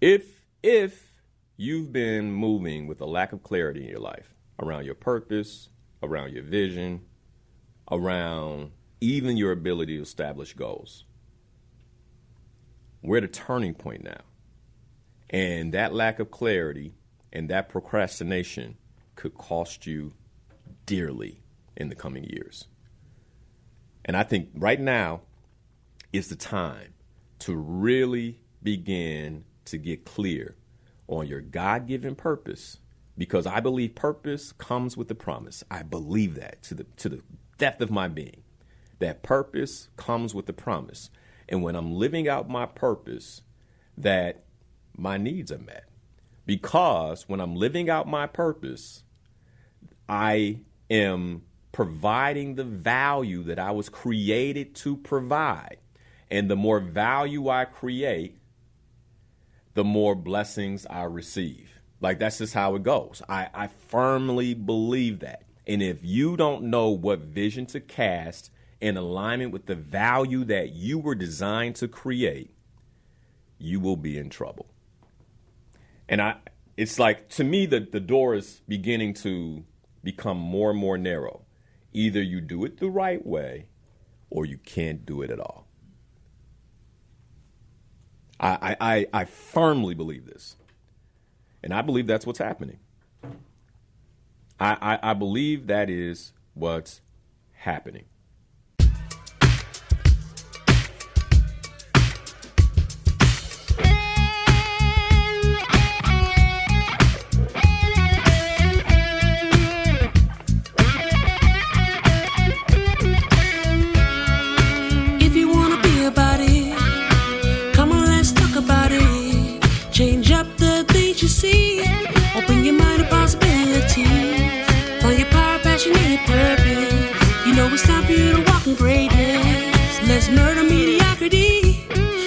If you've been moving with a lack of clarity in your life around your purpose, around your vision, around even your ability to establish goals, we're at a turning point now. And that lack of clarity and that procrastination could cost you dearly in the coming years. And I think right now is the time to really begin to get clear on your God-given purpose, because I believe purpose comes with the promise. I believe that to the depth of my being, that purpose comes with the promise. And when I'm living out my purpose, that my needs are met. Because when I'm living out my purpose, I am providing the value that I was created to provide. And the more value I create, the more blessings I receive. Like, that's just how it goes. I firmly believe that. And if you don't know what vision to cast in alignment with the value that you were designed to create, you will be in trouble. And it's like, to me, the door is beginning to become more and more narrow. Either you do it the right way or you can't do it at all. I firmly believe this. And I believe that's what's happening. I believe that is what's happening. Change up the things you see. Open your mind to possibilities. Find your power, passion, and your purpose. You know it's time for you to walk in greatness. Let's murder mediocrity.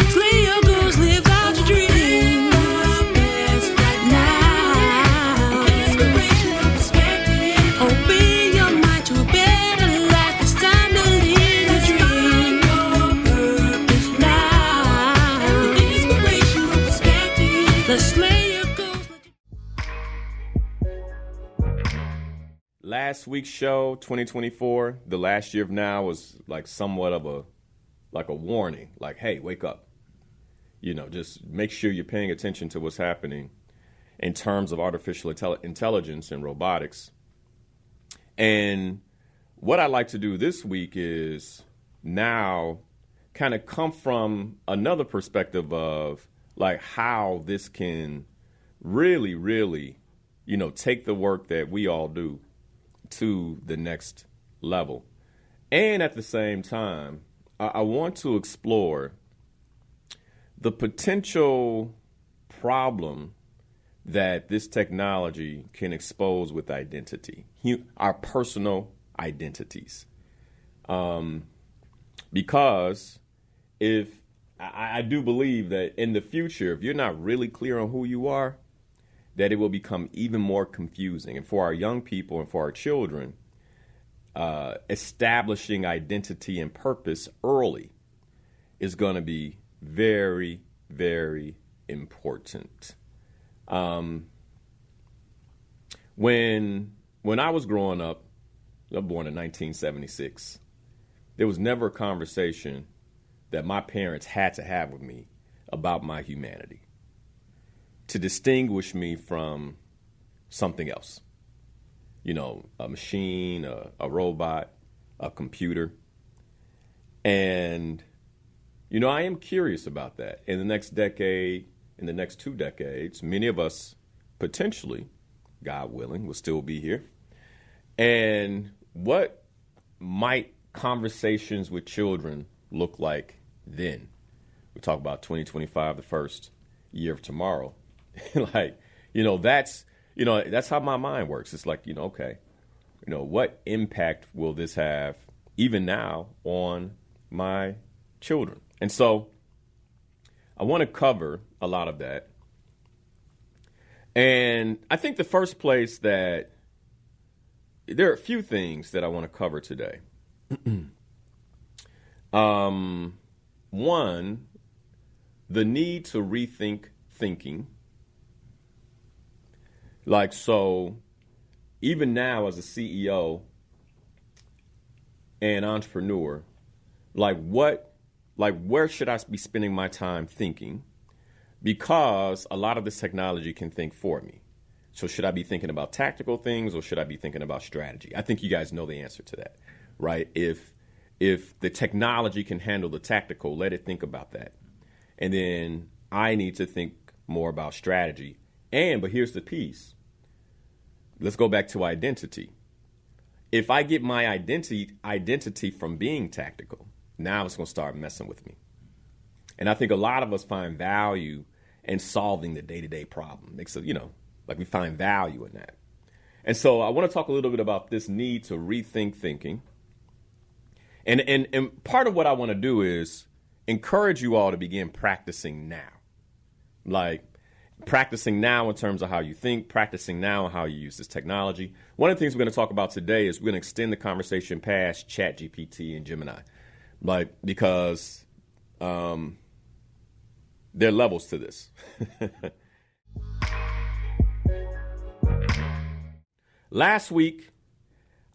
Slay your goals, live out your dreams. Now, inspirational perspective. Open your mind to a better life. It's time to live a dream. Your purpose now. Inspirational perspective. Let's slay your goals. Last week's show, 2024, the last year of now, was like somewhat of a warning. Like, hey, wake up. You know, just make sure you're paying attention to what's happening in terms of artificial intelligence and robotics. And what I like to do this week is now kind of come from another perspective of like how this can really, really, you know, take the work that we all do to the next level. And at the same time, I want to explore the potential problem that this technology can expose with identity, our personal identities. Because if I do believe that in the future, if you're not really clear on who you are, that it will become even more confusing. And for our young people and for our children, establishing identity and purpose early is going to be very, very important. When I was growing up, I was born in 1976, there was never a conversation that my parents had to have with me about my humanity to distinguish me from something else. You know, a machine, a robot, a computer. And, you know, I am curious about that. In the next decade, in the next 2 decades, many of us potentially, God willing, will still be here. And what might conversations with children look like then? We talk about 2025, the first year of tomorrow. Like, you know, that's how my mind works. It's like, you know, okay, you know, what impact will this have even now on my children? And so I want to cover a lot of that. And I think the first place that there are a few things that I want to cover today. One, the need to rethink thinking. Like, so even now as a CEO and entrepreneur, where should I be spending my time thinking? Because a lot of this technology can think for me. So should I be thinking about tactical things or should I be thinking about strategy? I think you guys know the answer to that, right? If the technology can handle the tactical, let it think about that. And then I need to think more about strategy. But here's the piece. Let's go back to identity. If I get my identity from being tactical, now it's going to start messing with me. And I think a lot of us find value in solving the day-to-day problem. We find value in that. And so I want to talk a little bit about this need to rethink thinking. And part of what I want to do is encourage you all to begin practicing now. Like practicing now in terms of how you think, practicing now on how you use this technology. One of the things we're going to talk about today is we're going to extend the conversation past ChatGPT and Gemini. Because there are levels to this. Last week,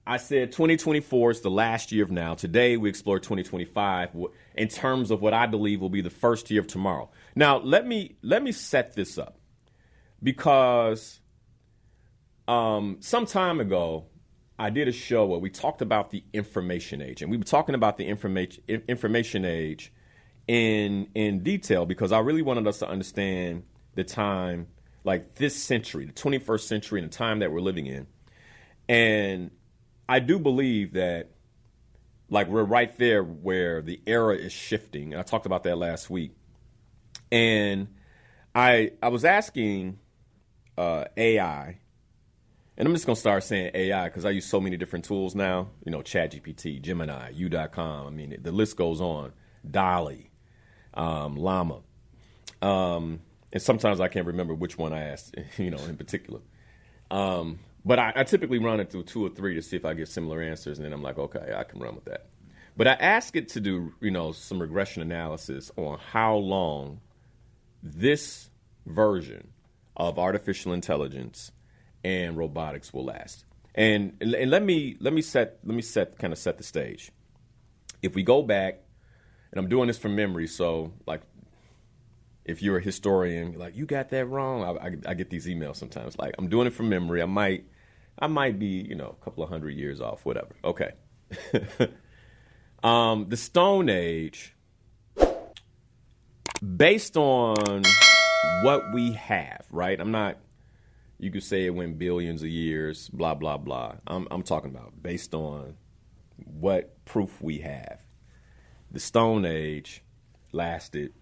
I said 2024 is the last year of now. Today, we explore 2025 in terms of what I believe will be the first year of tomorrow. Now, let me set this up because some time ago, I did a show where we talked about the information age, and we were talking about the information age in detail because I really wanted us to understand the time, like this century, the 21st century, and the time that we're living in. And I do believe that, like, we're right there where the era is shifting. And I talked about that last week. And I was asking AI, and I'm just going to start saying AI because I use so many different tools now. ChatGPT, Gemini, U.com. I mean, the list goes on. Dolly, Llama. And sometimes I can't remember which one I asked, in particular. But I typically run it through 2 or 3 to see if I get similar answers, and then I'm like, okay, I can run with that. But I ask it to do, some regression analysis on how long this version of artificial intelligence and robotics will last. And let me set the stage. If we go back, and I'm doing this from memory, so like if you're a historian, like you got that wrong, I get these emails sometimes. Like I'm doing it from memory. I might be, a couple of 100 years off, whatever. Okay. The Stone Age, based on what we have, right? You could say it went billions of years, blah, blah, blah. I'm talking about based on what proof we have. The Stone Age lasted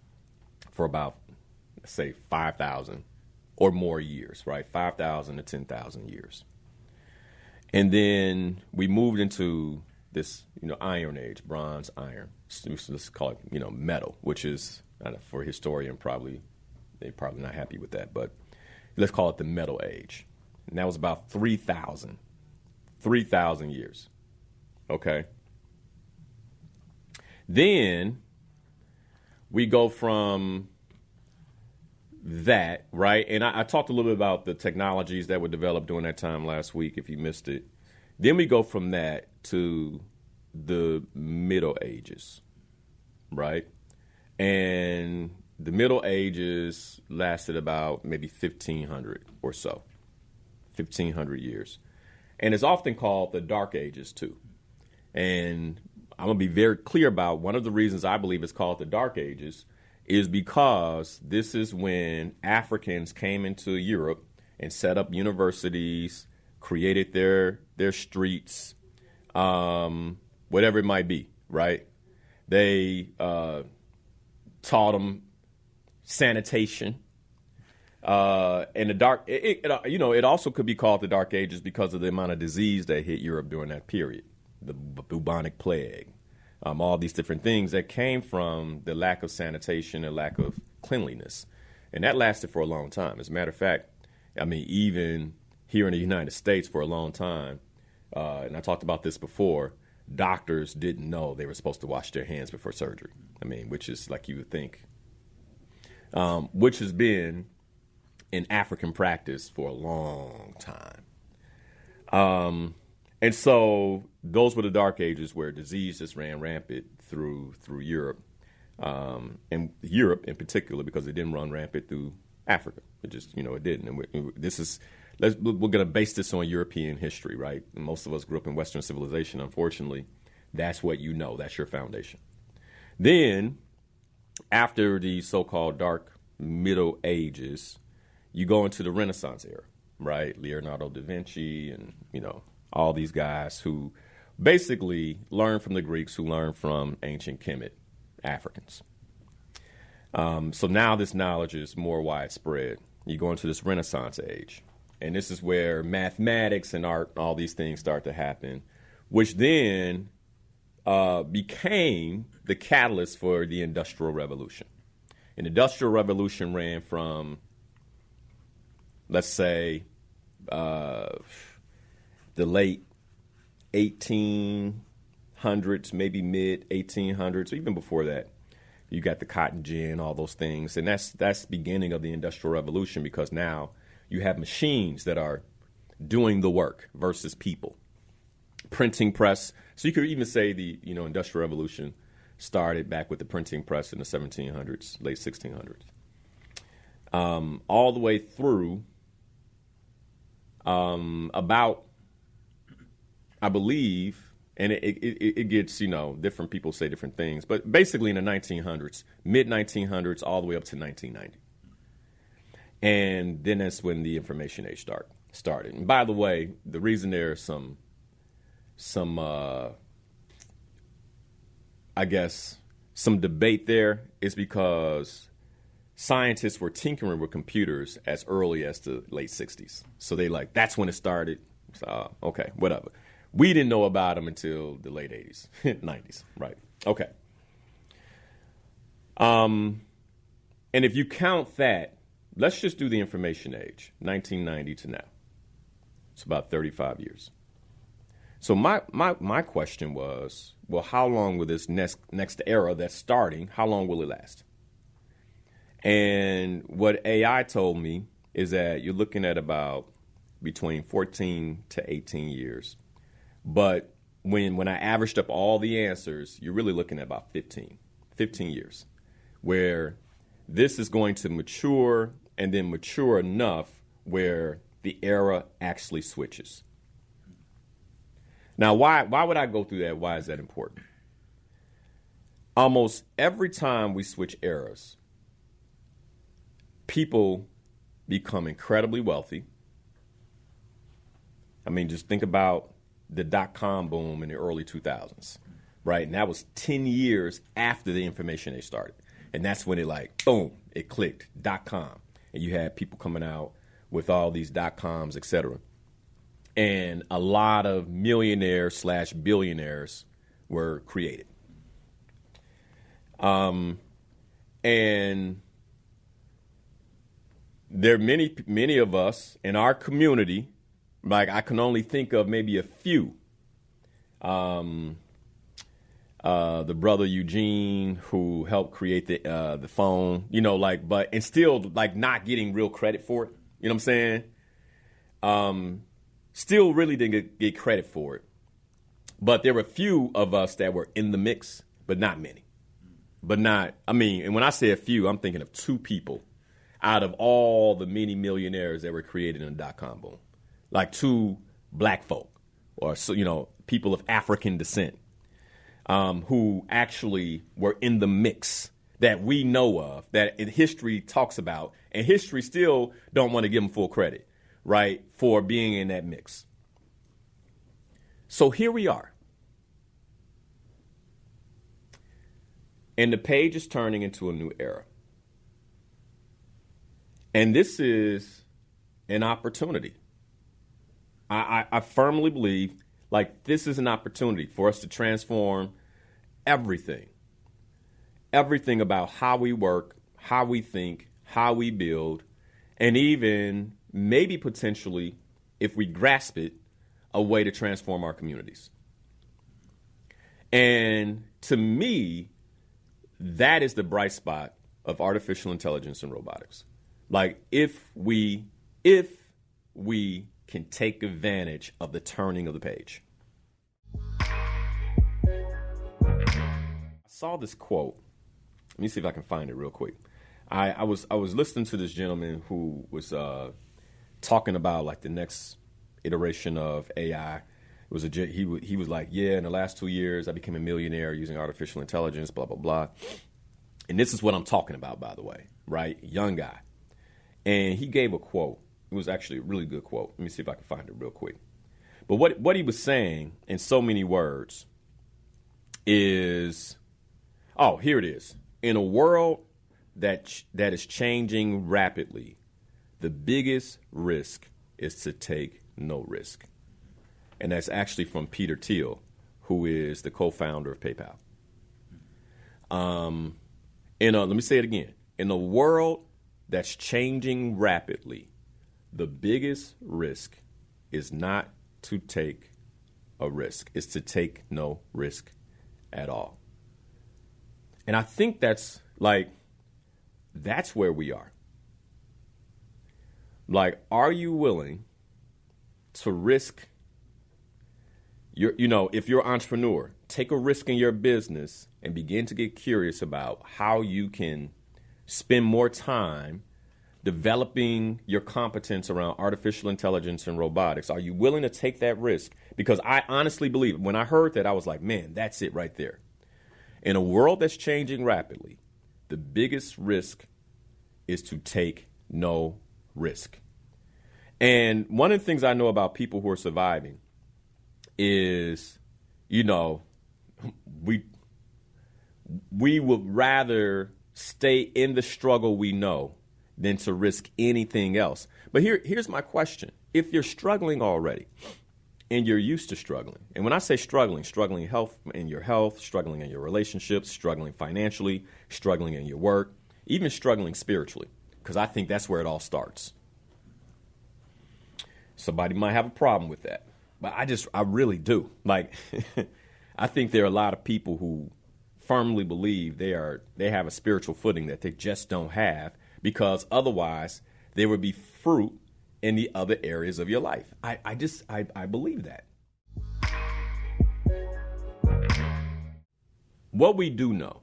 for about, let's say, 5,000 or more years, right? 5,000 to 10,000 years. And then we moved into this, Iron Age, bronze, iron. Let's call it, metal, which is, for a historian, they're probably not happy with that, but let's call it the Metal Age. And that was about 3,000 years. Okay. Then we go from that, right? And I talked a little bit about the technologies that were developed during that time last week, if you missed it. Then we go from that to the Middle Ages, right? And the Middle Ages lasted about maybe 1,500 or so, 1,500 years. And it's often called the Dark Ages, too. And I'm going to be very clear about one of the reasons I believe it's called the Dark Ages is because this is when Africans came into Europe and set up universities, created their streets, whatever it might be, right? They taught them sanitation. And the dark, it also could be called the Dark Ages because of the amount of disease that hit Europe during that period, the bubonic plague, all these different things that came from the lack of sanitation and lack of cleanliness. And that lasted for a long time. As a matter of fact, even here in the United States for a long time, and I talked about this before, doctors didn't know they were supposed to wash their hands before surgery. Which is like you would think, which has been in African practice for a long time. And so those were the dark ages where disease just ran rampant through Europe, and Europe in particular, because it didn't run rampant through Africa. It just, it didn't. And we're going to base this on European history, right? And most of us grew up in Western civilization. Unfortunately, that's what that's your foundation. Then, after the so-called dark Middle Ages, you go into the Renaissance era, right? Leonardo da Vinci and, all these guys who basically learned from the Greeks, who learned from ancient Kemet Africans. So now this knowledge is more widespread. You go into this Renaissance age, and this is where mathematics and art, all these things start to happen, which then became the catalyst for the Industrial Revolution. An Industrial Revolution ran from, let's say, the late 1800s, maybe mid 1800s, even before that. You got the cotton gin, all those things, and that's the beginning of the Industrial Revolution, because now you have machines that are doing the work versus people. Printing press. So you could even say the Industrial Revolution started back with the printing press in the 1700s, late 1600s, all the way through about, I believe, and it gets, different people say different things, but basically in the 1900s, mid-1900s, all the way up to 1990. And then that's when the information age started. And by the way, the reason there's some debate there is because scientists were tinkering with computers as early as the late 60s. So that's when it started. So, okay, whatever. We didn't know about them until the late 80s, 90s, right? Okay. And if you count that, let's just do the information age, 1990 to now. It's about 35 years. So my question was, well, how long will this next era that's starting, how long will it last? And what AI told me is that you're looking at about between 14 to 18 years. But when I averaged up all the answers, you're really looking at about 15 years, where this is going to mature and then mature enough where the era actually switches. Now, why would I go through that? Why is that important? Almost every time we switch eras, people become incredibly wealthy. I mean, just think about the dot-com boom in the early 2000s, right? And that was 10 years after the information age started. And that's when it boom, it clicked, .com. And you had people coming out with all these .coms, et cetera. And a lot of millionaires/billionaires were created. And there are many of us in our community, I can only think of maybe a few. The brother Eugene who helped create the phone, and still not getting real credit for it. You know what I'm saying? Still really didn't get credit for it. But there were a few of us that were in the mix, but not many. And when I say a few, I'm thinking of two people out of all the many millionaires that were created in the dot-com boom. Like two black folk or, people of African descent who actually were in the mix that we know of, that history talks about, and history still don't want to give them full credit, right, for being in that mix. So here we are. And the page is turning into a new era. And this is an opportunity. I firmly believe this is an opportunity for us to transform everything about how we work, how we think, how we build, and even maybe potentially, if we grasp it, a way to transform our communities. And to me, that is the bright spot of artificial intelligence and robotics. Like if we can take advantage of the turning of the page. I saw this quote. Let me see if I can find it real quick. I was listening to this gentleman who was talking about like the next iteration of AI. He was like, yeah, in the last 2 years I became a millionaire using artificial intelligence, blah blah blah. And this is what I'm talking about, by the way, right? Young guy. And he gave a quote. It was actually a really good quote. Let me see if I can find it real quick. But what he was saying in so many words is, oh, here it is. In a world that is changing rapidly, the biggest risk is to take no risk. And that's actually from Peter Thiel, who is the co-founder of PayPal. Let me say it again. In a world that's changing rapidly, the biggest risk is not to take a risk. It's to take no risk at all. And I think that's where we are. Like, are you willing to risk if you're an entrepreneur, take a risk in your business and begin to get curious about how you can spend more time developing your competence around artificial intelligence and robotics? Are you willing to take that risk? Because I honestly believe, when I heard that, I was like, man, that's it right there. In a world that's changing rapidly, the biggest risk is to take no risk. And one of the things I know about people who are surviving is, we would rather stay in the struggle we know than to risk anything else. But here's my question. If you're struggling already and you're used to struggling, and when I say struggling in your health, struggling in your relationships, struggling financially, struggling in your work, even struggling spiritually, because I think that's where it all starts. Somebody might have a problem with that, but I really do. Like, I think there are a lot of people who firmly believe they have a spiritual footing that they just don't have, because otherwise there would be fruit in the other areas of your life. I believe that. What we do know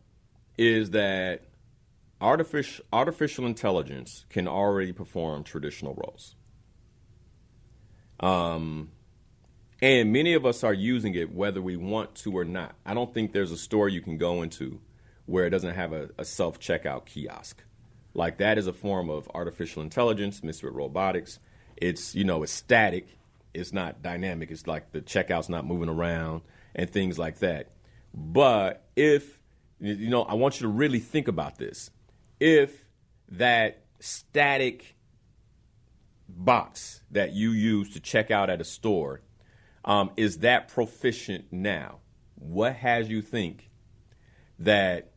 is that artificial intelligence can already perform traditional roles. And many of us are using it whether we want to or not. I don't think there's a store you can go into where it doesn't have a self-checkout kiosk. Like, that is a form of artificial intelligence mixed with robotics. It's static. It's not dynamic. It's like the checkout's not moving around and things like that. But if, I want you to really think about this. If that static box that you use to check out at a store is that proficient now, what has you think that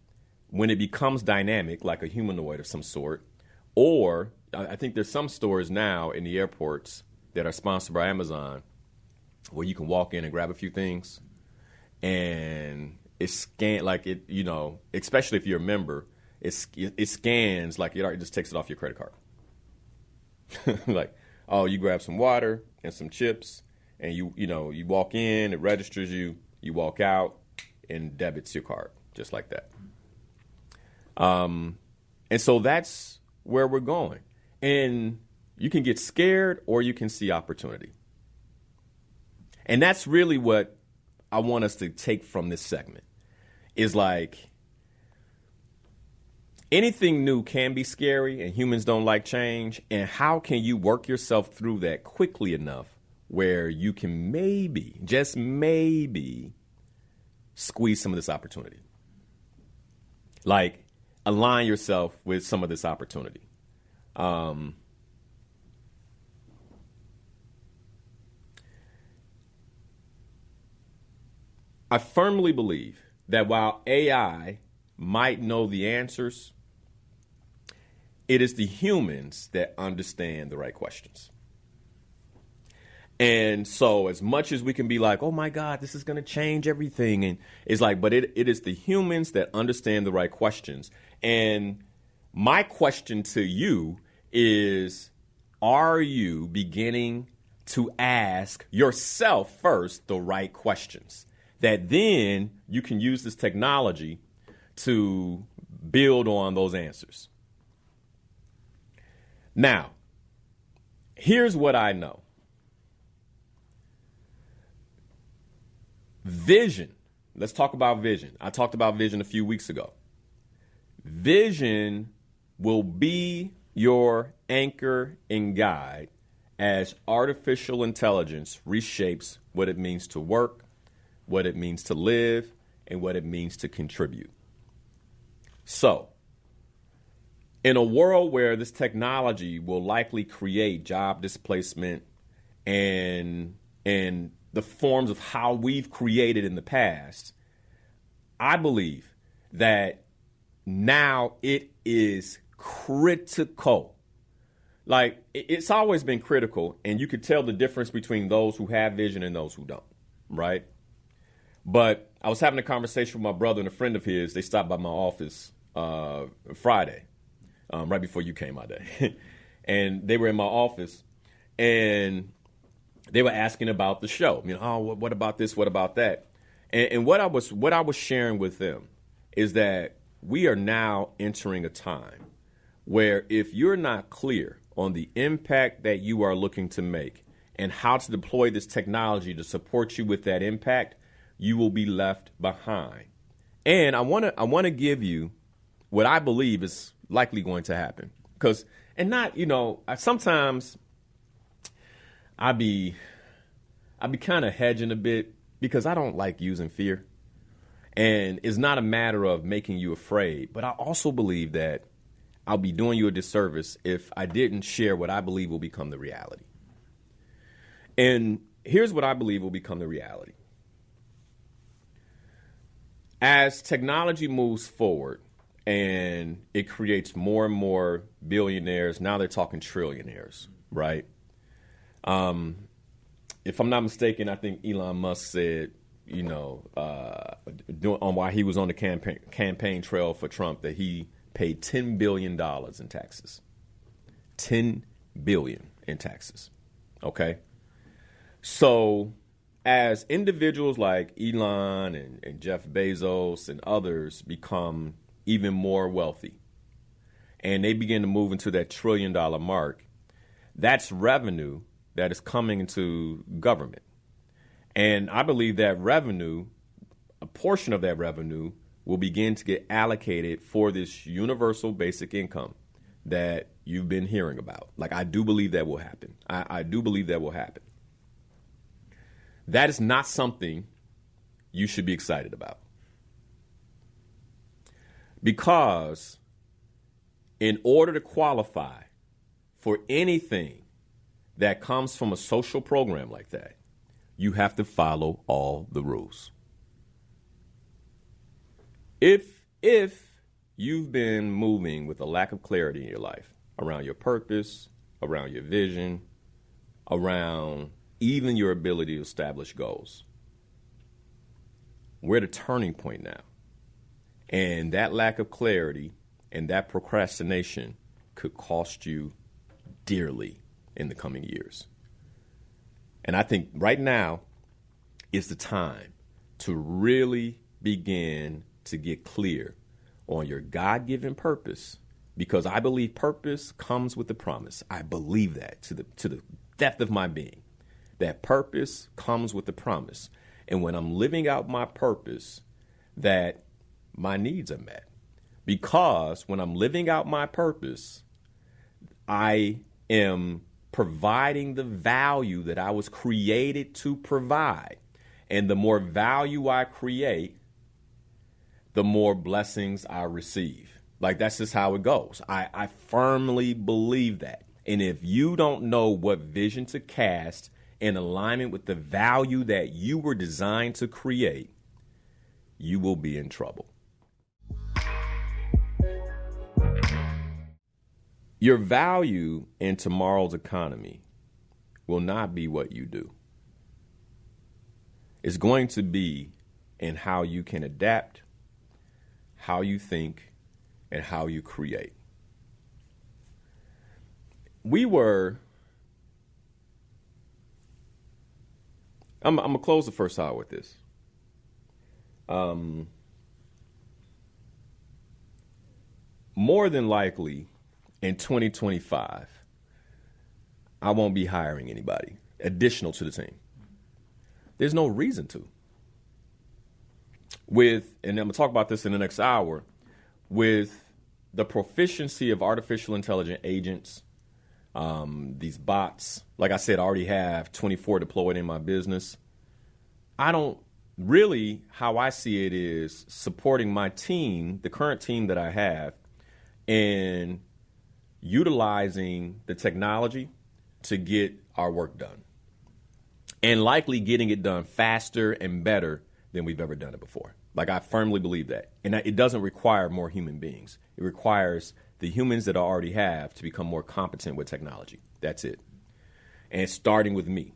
when it becomes dynamic, like a humanoid of some sort, or I think there's some stores now in the airports that are sponsored by Amazon where you can walk in and grab a few things and it's especially if you're a member, it scans like it just takes it off your credit card. Like, oh, you grab some water and some chips and you walk in, it registers you walk out and debits your card just like that. And so that's where we're going. And you can get scared or you can see opportunity. And that's really what I want us to take from this segment, is like, anything new can be scary and humans don't like change. And how can you work yourself through that quickly enough where you can maybe, just maybe, squeeze some of this opportunity? Like, align yourself with some of this opportunity. I firmly believe that while AI might know the answers, it is the humans that understand the right questions. And so as much as we can be like, oh my God, this is going to change everything. And it's like, but it is the humans that understand the right questions. And my question to you is, are you beginning to ask yourself first the right questions that then you can use this technology to build on those answers? Now, here's what I know. Vision. Let's talk about vision. I talked about vision a few weeks ago. Vision will be your anchor and guide as artificial intelligence reshapes what it means to work, what it means to live, and what it means to contribute. So, in a world where this technology will likely create job displacement and the forms of how we've created in the past, I believe that now it is critical. Like, it's always been critical, and you could tell the difference between those who have vision and those who don't, right? But I was having a conversation with my brother and a friend of his. They stopped by my office Friday, right before you came out there. And they were in my office, and they were asking about the show. You know, oh, what about this? What about that? And what I was sharing with them is that we are now entering a time where if you're not clear on the impact that you are looking to make and how to deploy this technology to support you with that impact, you will be left behind. And I want to give you what I believe is likely going to happen. Because, and not, you know, sometimes I be kind of hedging a bit because I don't like using fear. And it's not a matter of making you afraid. But I also believe that I'll be doing you a disservice if I didn't share what I believe will become the reality. And here's what I believe will become the reality. As technology moves forward and it creates more and more billionaires, now they're talking trillionaires, right? If I'm not mistaken, I think Elon Musk said, you know, while he was on the campaign trail for Trump, that he paid $10 billion in taxes. $10 billion in taxes. Okay? So as individuals like Elon and Jeff Bezos and others become even more wealthy and they begin to move into that $1 trillion mark, that's revenue that is coming into government. And I believe that revenue, a portion of that revenue, will begin to get allocated for this universal basic income that you've been hearing about. Like, I do believe that will happen. I do believe that will happen. That is not something you should be excited about. Because in order to qualify for anything that comes from a social program like that, you have to follow all the rules. If you've been moving with a lack of clarity in your life around your purpose, around your vision, around even your ability to establish goals, we're at a turning point now. And that lack of clarity and that procrastination could cost you dearly in the coming years. And I think right now is the time to really begin to get clear on your God-given purpose, because I believe purpose comes with the promise. I believe that to the depth of my being, that purpose comes with the promise. And when I'm living out my purpose, that my needs are met. Because when I'm living out my purpose, I am providing the value that I was created to provide. And the more value I create, the more blessings I receive. Like, that's just how it goes. I firmly believe that. And if you don't know what vision to cast in alignment with the value that you were designed to create, you will be in trouble. Your value in tomorrow's economy will not be what you do. It's going to be in how you can adapt, how you think, and how you create. we were, I'm going to close the first hour with this. More than likely, in 2025, I won't be hiring anybody additional to the team. There's no reason to. And I'm going to talk about this in the next hour, with the proficiency of artificial intelligence agents, these bots, like I said, I already have 24 deployed in my business. How I see it is supporting my team, the current team that I have, and utilizing the technology to get our work done, and likely getting it done faster and better than we've ever done it before. Like, I firmly believe that. And it doesn't require more human beings. It requires the humans that I already have to become more competent with technology. That's it. And starting with me.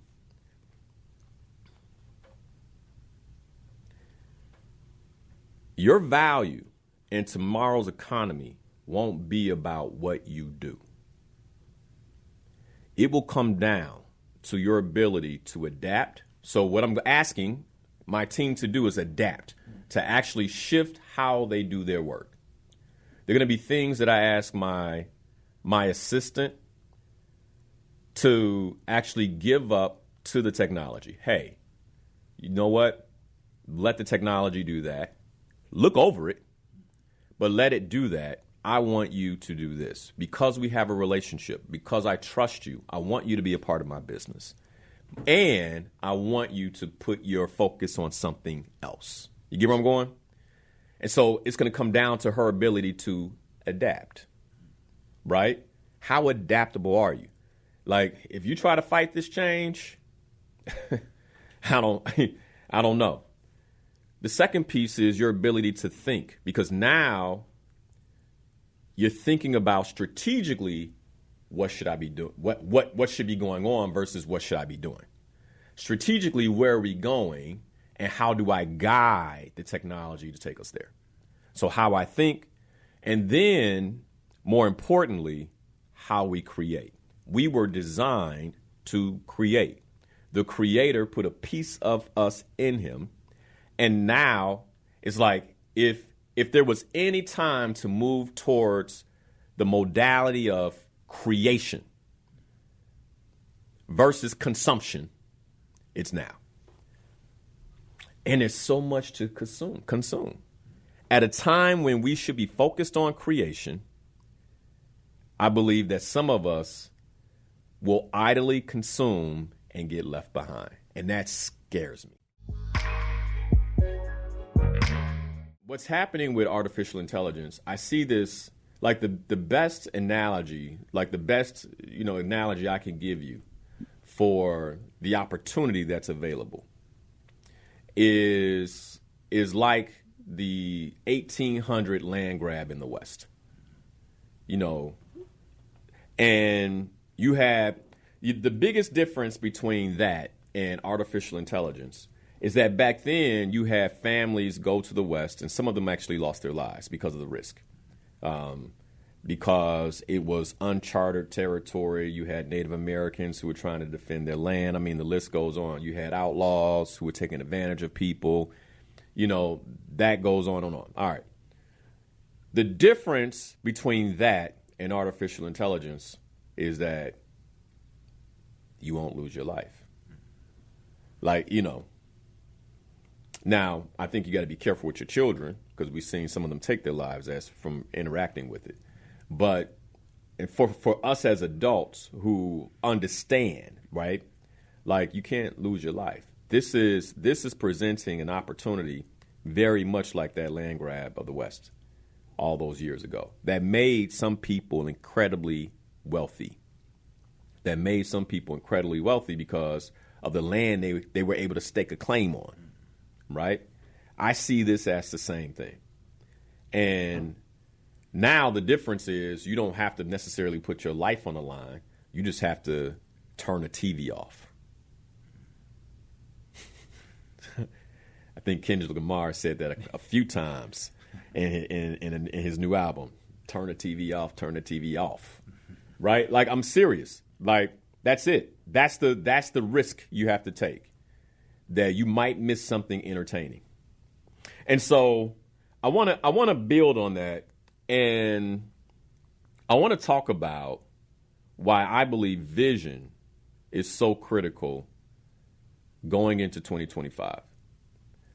Your value in tomorrow's economy won't be about what you do. It will come down to your ability to adapt. So what I'm asking my team to do is adapt, to actually shift how they do their work. There are going to be things that I ask my assistant to actually give up to the technology. Hey, you know what? Let the technology do that. Look over it, but let it do that. I want you to do this because we have a relationship, because I trust you. I want you to be a part of my business. And I want you to put your focus on something else. You get where I'm going? And so it's going to come down to her ability to adapt, right? How adaptable are you? Like, if you try to fight this change, I don't know. The second piece is your ability to think, because now you're thinking about strategically, what should I be doing? What should be going on versus what should I be doing? Strategically, where are we going, and how do I guide the technology to take us there? So how I think, and then more importantly, how we create. We were designed to create. The creator put a piece of us in him, and now it's like if there was any time to move towards the modality of creation versus consumption, it's now. And there's so much to consume. At a time when we should be focused on creation, I believe that some of us will idly consume and get left behind. And that scares me. What's happening with artificial intelligence, I see this like the best analogy, analogy I can give you for the opportunity that's available is like the 1800 land grab in the West. And you have the biggest difference between that and artificial intelligence is that back then you had families go to the West, and some of them actually lost their lives because of the risk. Because it was uncharted territory. You had Native Americans who were trying to defend their land. I mean, the list goes on. You had outlaws who were taking advantage of people. That goes on and on. All right. The difference between that and artificial intelligence is that you won't lose your life. Now, I think you got to be careful with your children because we've seen some of them take their lives from interacting with it. But for us as adults who understand, right, like you can't lose your life. This is presenting an opportunity very much like that land grab of the West all those years ago that made some people incredibly wealthy. Because of the land they were able to stake a claim on. Right? I see this as the same thing. And now the difference is you don't have to necessarily put your life on the line. You just have to turn the TV off. I think Kendrick Lamar said that a few times in his new album. Turn the TV off, turn the TV off. right? Like, I'm serious. Like, that's it. That's the risk you have to take, that you might miss something entertaining. And so I want to build on that, and I want to talk about why I believe vision is so critical going into 2025.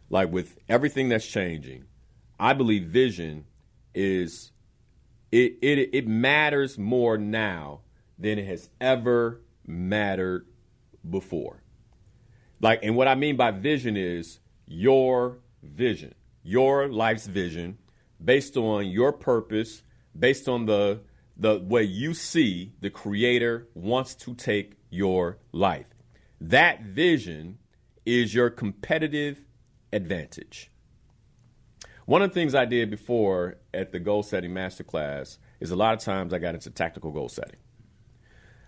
Like, with everything that's changing, I believe vision is it matters more now than it has ever mattered before. Like, and what I mean by vision is your vision, your life's vision, based on your purpose, based on the way you see the Creator wants to take your life. That vision is your competitive advantage. One of the things I did before at the goal setting masterclass is a lot of times I got into tactical goal setting.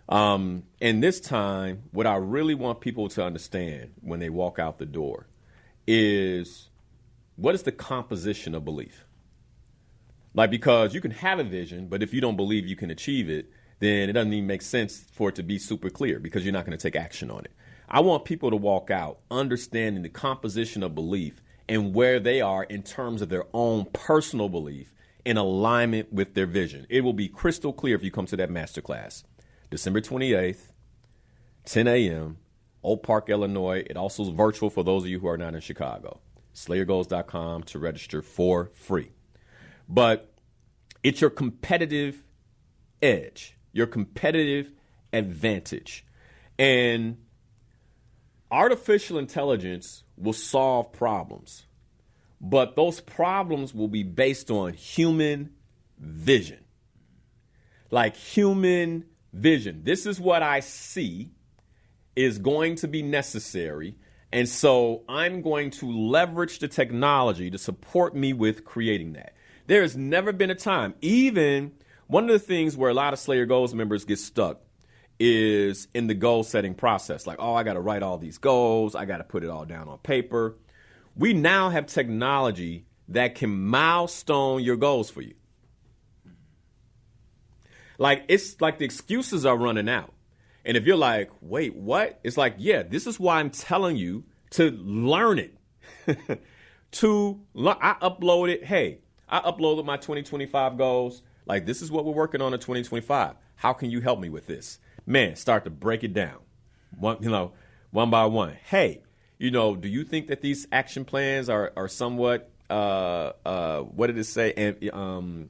And this time, what I really want people to understand when they walk out the door is, what is the composition of belief? Like, because you can have a vision, but if you don't believe you can achieve it, then it doesn't even make sense for it to be super clear, because you're not going to take action on it. I want people to walk out understanding the composition of belief and where they are in terms of their own personal belief in alignment with their vision. It will be crystal clear if you come to that masterclass. December 28th, 10 a.m., Oak Park, Illinois. It also is virtual for those of you who are not in Chicago. SlayerGoals.com to register for free. But it's your competitive edge, your competitive advantage. And artificial intelligence will solve problems, but those problems will be based on human vision. Like, human vision. This is what I see is going to be necessary, and so I'm going to leverage the technology to support me with creating that. There has never been a time, even one of the things where a lot of Slayer Goals members get stuck is in the goal setting process. Like, oh, I got to write all these goals. I got to put it all down on paper. We now have technology that can milestone your goals for you. Like, it's like the excuses are running out. And if you're like, wait, what? It's like, yeah, this is why I'm telling you to learn it. I uploaded, I uploaded my 2025 goals. Like, this is what we're working on in 2025. How can you help me with this? Man, start to break it down, one by one. Hey, do you think that these action plans are somewhat, what did it say? And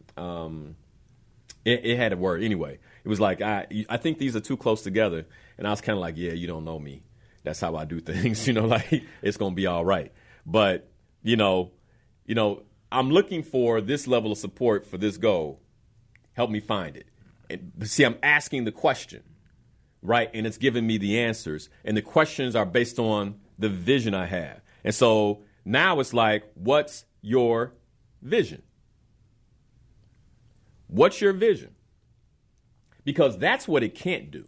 it had a word anyway. It was like, I think these are too close together. And I was kind of like, yeah, you don't know me. That's how I do things. Like, it's going to be all right. But, I'm looking for this level of support for this goal. Help me find it. And see, I'm asking the question, right? And it's giving me the answers. And the questions are based on the vision I have. And so now it's like, what's your vision? What's your vision? Because that's what it can't do.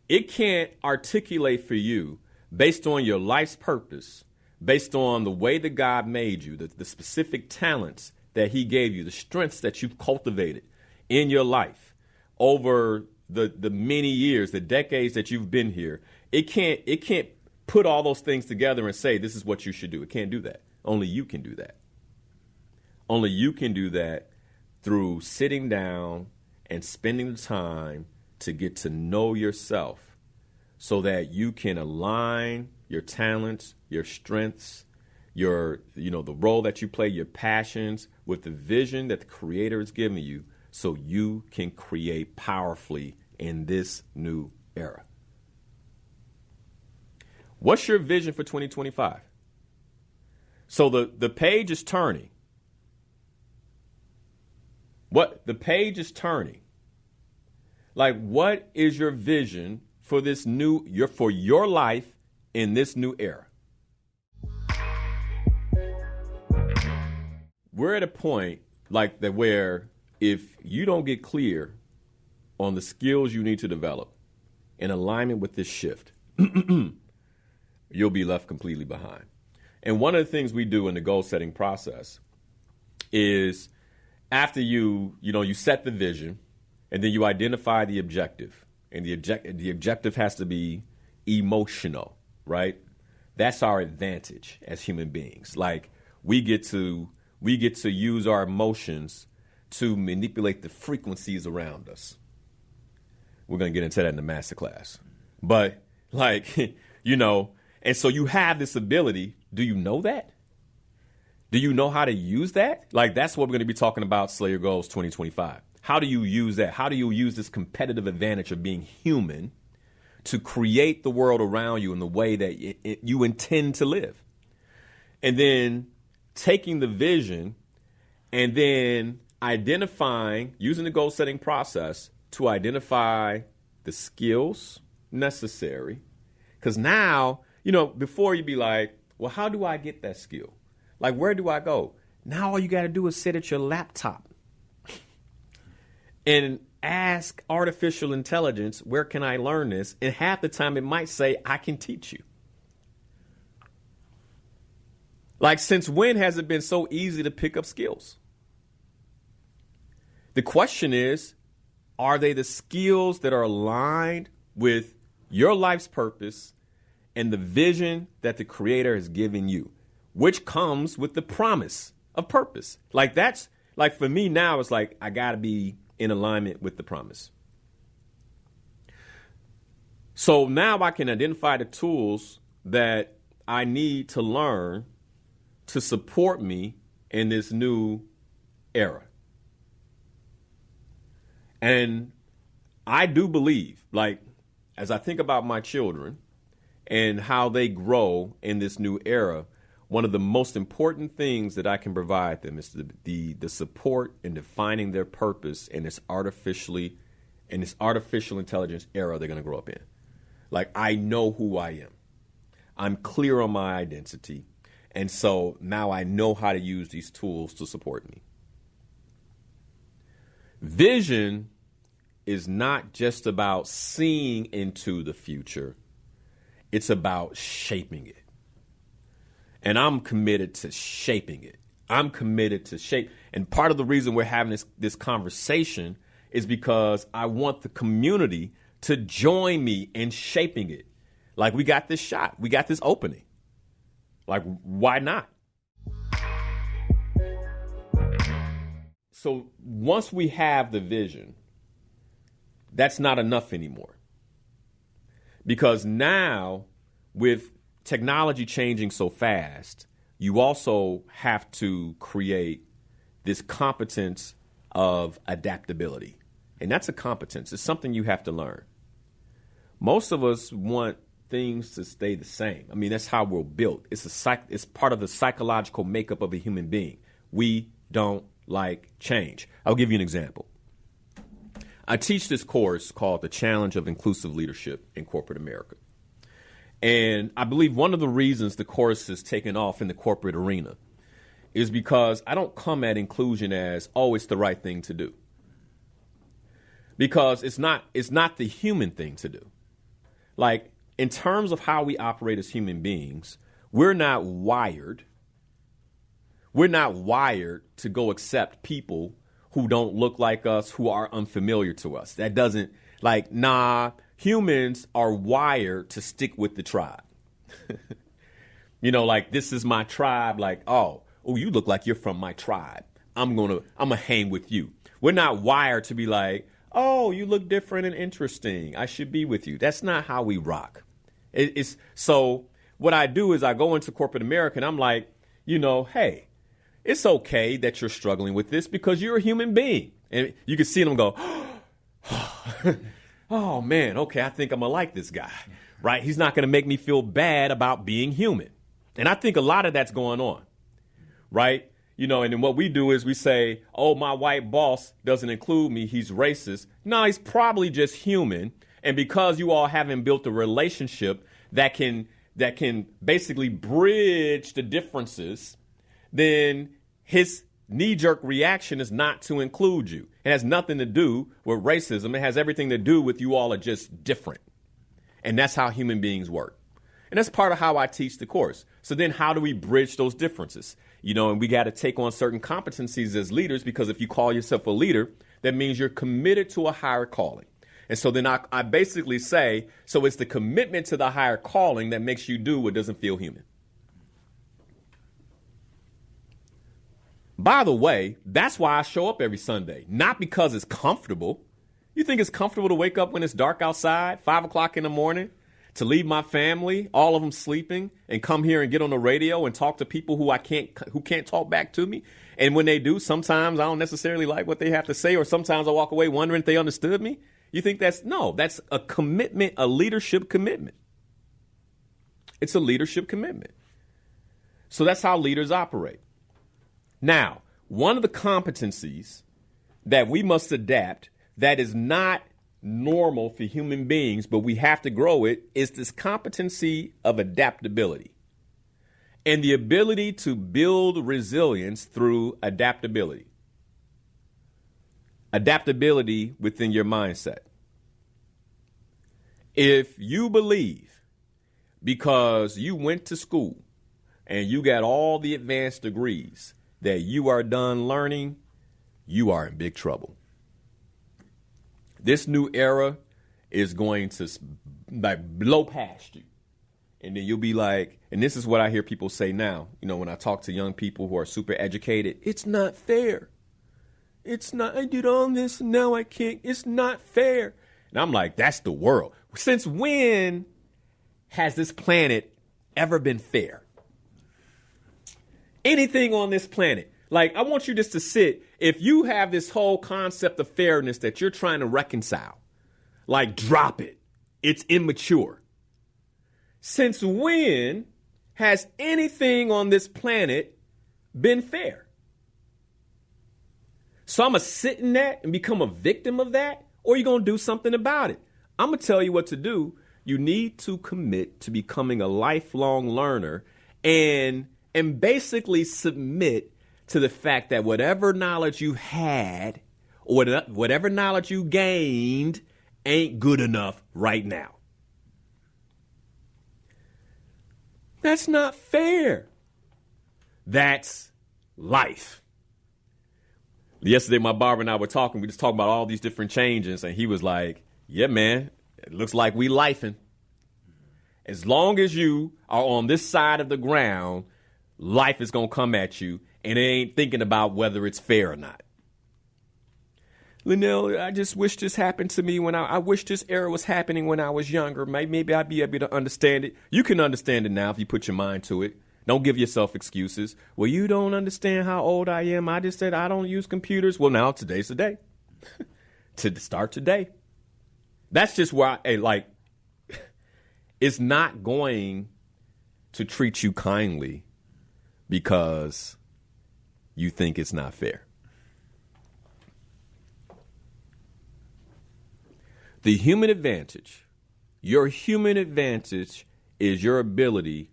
It can't articulate for you based on your life's purpose, based on the way that God made you, the specific talents that He gave you, the strengths that you've cultivated in your life over the many years, the decades that you've been here. It can't put all those things together and say, this is what you should do. It can't do that. Only you can do that. Only you can do that through sitting down and spending the time to get to know yourself so that you can align your talents, your strengths, the role that you play, your passions with the vision that the Creator has given you so you can create powerfully in this new era. What's your vision for 2025? So the page is turning. The page is turning. Like, what is your vision for this for your life in this new era? We're at a point like that where if you don't get clear on the skills you need to develop in alignment with this shift, you'll be left completely behind. And one of the things we do in the goal setting process is after you set the vision, And then you identify the objective. And the objective has to be emotional, right? That's our advantage as human beings. Like we get to use our emotions to manipulate the frequencies around us. We're going to get into that in the masterclass. But like, you know, and so you have this ability. Do you know that? Do you know how to use that? Like, that's what we're going to be talking about, Slayer Goals 2025. How do you use that? How do you use this competitive advantage of being human to create the world around you in the way that you intend to live? And then taking the vision and then identifying, using the goal setting process to identify the skills necessary. Because now, you know, before you'd be like, well, how do I get that skill? Like, where do I go? Now all you got to do is sit at your laptop and ask artificial intelligence, where can I learn this? And half the time it might say, I can teach you. Like, since when has it been so easy to pick up skills? The question is, are they the skills that are aligned with your life's purpose and the vision that the Creator has given you, which comes with the promise of purpose? Like, that's like, for me now, it's like, I got to be in alignment with the promise. So now I can identify the tools that I need to learn to support me in this new era. And I do believe, like, as I think about my children and how they grow in this new era, one of the most important things that I can provide them is the support in defining their purpose in this artificial intelligence era they're going to grow up in. Like, I know who I am. I'm clear on my identity. And so now I know how to use these tools to support me. Vision is not just about seeing into the future. It's about shaping it. And I'm committed to shaping it. I'm committed to shape. And part of the reason we're having this conversation is because I want the community to join me in shaping it. Like, we got this shot. We got this opening. Like, why not? So once we have the vision, that's not enough anymore. Because now, with technology changing so fast, you also have to create this competence of adaptability. And that's a competence. It's something you have to learn. Most of us want things to stay the same. I mean, that's how we're built. It's part of the psychological makeup of a human being. We don't like change. I'll give you an example. I teach this course called The Challenge of Inclusive Leadership in Corporate America. And I believe one of the reasons the course is taken off in the corporate arena is because I don't come at inclusion as, oh, it's the right thing to do. Because it's not the human thing to do. Like, in terms of how we operate as human beings, we're not wired to go accept people who don't look like us, who are unfamiliar to us. That doesn't, like, humans are wired to stick with the tribe. You know, like, this is my tribe. Like, oh, you look like you're from my tribe. I'm gonna hang with you. We're not wired to be like, oh, you look different and interesting. I should be with you. That's not how we rock. So what I do is I go into corporate America and I'm like, you know, hey, it's okay that you're struggling with this because you're a human being. And you can see them go, oh, man, okay, I think I'm going to like this guy, right? He's not going to make me feel bad about being human. And I think a lot of that's going on, right? You know, and then what we do is we say, oh, my white boss doesn't include me. He's racist. No, he's probably just human. And because you all haven't built a relationship that can basically bridge the differences, then his knee-jerk reaction is not to include you. It has nothing to do with racism. It has everything to do with you all are just different. And that's how human beings work. And that's part of how I teach the course. So then how do we bridge those differences? You know, and we got to take on certain competencies as leaders, because if you call yourself a leader, that means you're committed to a higher calling. And so then I basically say, so it's the commitment to the higher calling that makes you do what doesn't feel human. By the way, that's why I show up every Sunday, not because it's comfortable. You think it's comfortable to wake up when it's dark outside, 5 o'clock in the morning, to leave my family, all of them sleeping, and come here and get on the radio and talk to people who can't talk back to me? And when they do, sometimes I don't necessarily like what they have to say, or sometimes I walk away wondering if they understood me. You think that's a commitment, a leadership commitment. It's a leadership commitment. So that's how leaders operate. Now, one of the competencies that we must adapt that is not normal for human beings, but we have to grow it, is this competency of adaptability and the ability to build resilience through adaptability. Adaptability within your mindset. If you believe because you went to school and you got all the advanced degrees that you are done learning, you are in big trouble. This new era is going to blow past you. And then you'll be like, and this is what I hear people say now, when I talk to young people who are super educated, it's not fair. It's not, I did all this and now I can't, it's not fair. And I'm like, that's the world. Since when has this planet ever been fair? Anything on this planet. Like, I want you just to sit, if you have this whole concept of fairness that you're trying to reconcile, like, drop it. It's immature. Since when has anything on this planet been fair? So I'm going to sit in that and become a victim of that, or are you going to do something about it? I'm going to tell you what to do. You need to commit to becoming a lifelong learner and basically submit to the fact that whatever knowledge you had or whatever knowledge you gained ain't good enough right now. That's not fair. That's life. Yesterday, my barber and I were talking. We just talking about all these different changes. And he was like, yeah, man, it looks like we lifing. As long as you are on this side of the ground, life is going to come at you. And it ain't thinking about whether it's fair or not. Linnell, I just wish this happened to me I wish this era was happening when I was younger. Maybe I'd be able to understand it. You can understand it now if you put your mind to it. Don't give yourself excuses. Well, you don't understand how old I am. I just said I don't use computers. Well, now today's the day. To start today. That's just why, it's not going to treat you kindly because you think it's not fair. The human advantage, your human advantage is your ability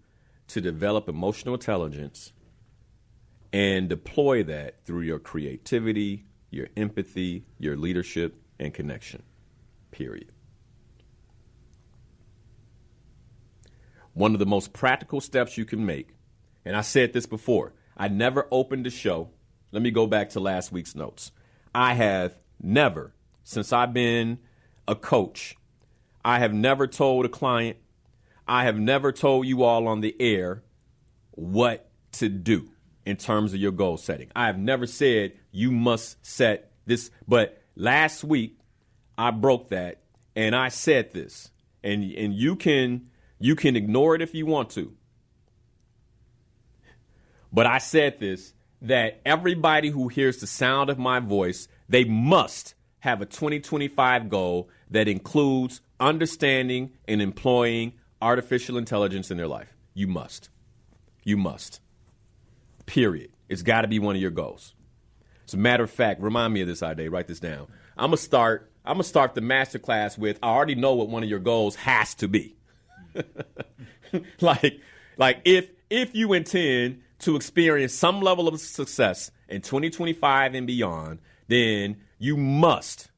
to develop emotional intelligence and deploy that through your creativity, your empathy, your leadership, and connection, period. One of the most practical steps you can make, and I said this before, I never opened the show. Let me go back to last week's notes. I have never, since I've been a coach, I have never told a client, I have never told you all on the air what to do in terms of your goal setting. I have never said you must set this, but last week I broke that and I said this, and you can ignore it if you want to. But I said this, that everybody who hears the sound of my voice, they must have a 2025 goal that includes understanding and employing artificial intelligence in their life. You must. You must. Period. It's got to be one of your goals. As a matter of fact, remind me of this idea. Write this down. I'm gonna start the masterclass with, I already know what one of your goals has to be. like if you intend to experience some level of success in 2025 and beyond, then you must.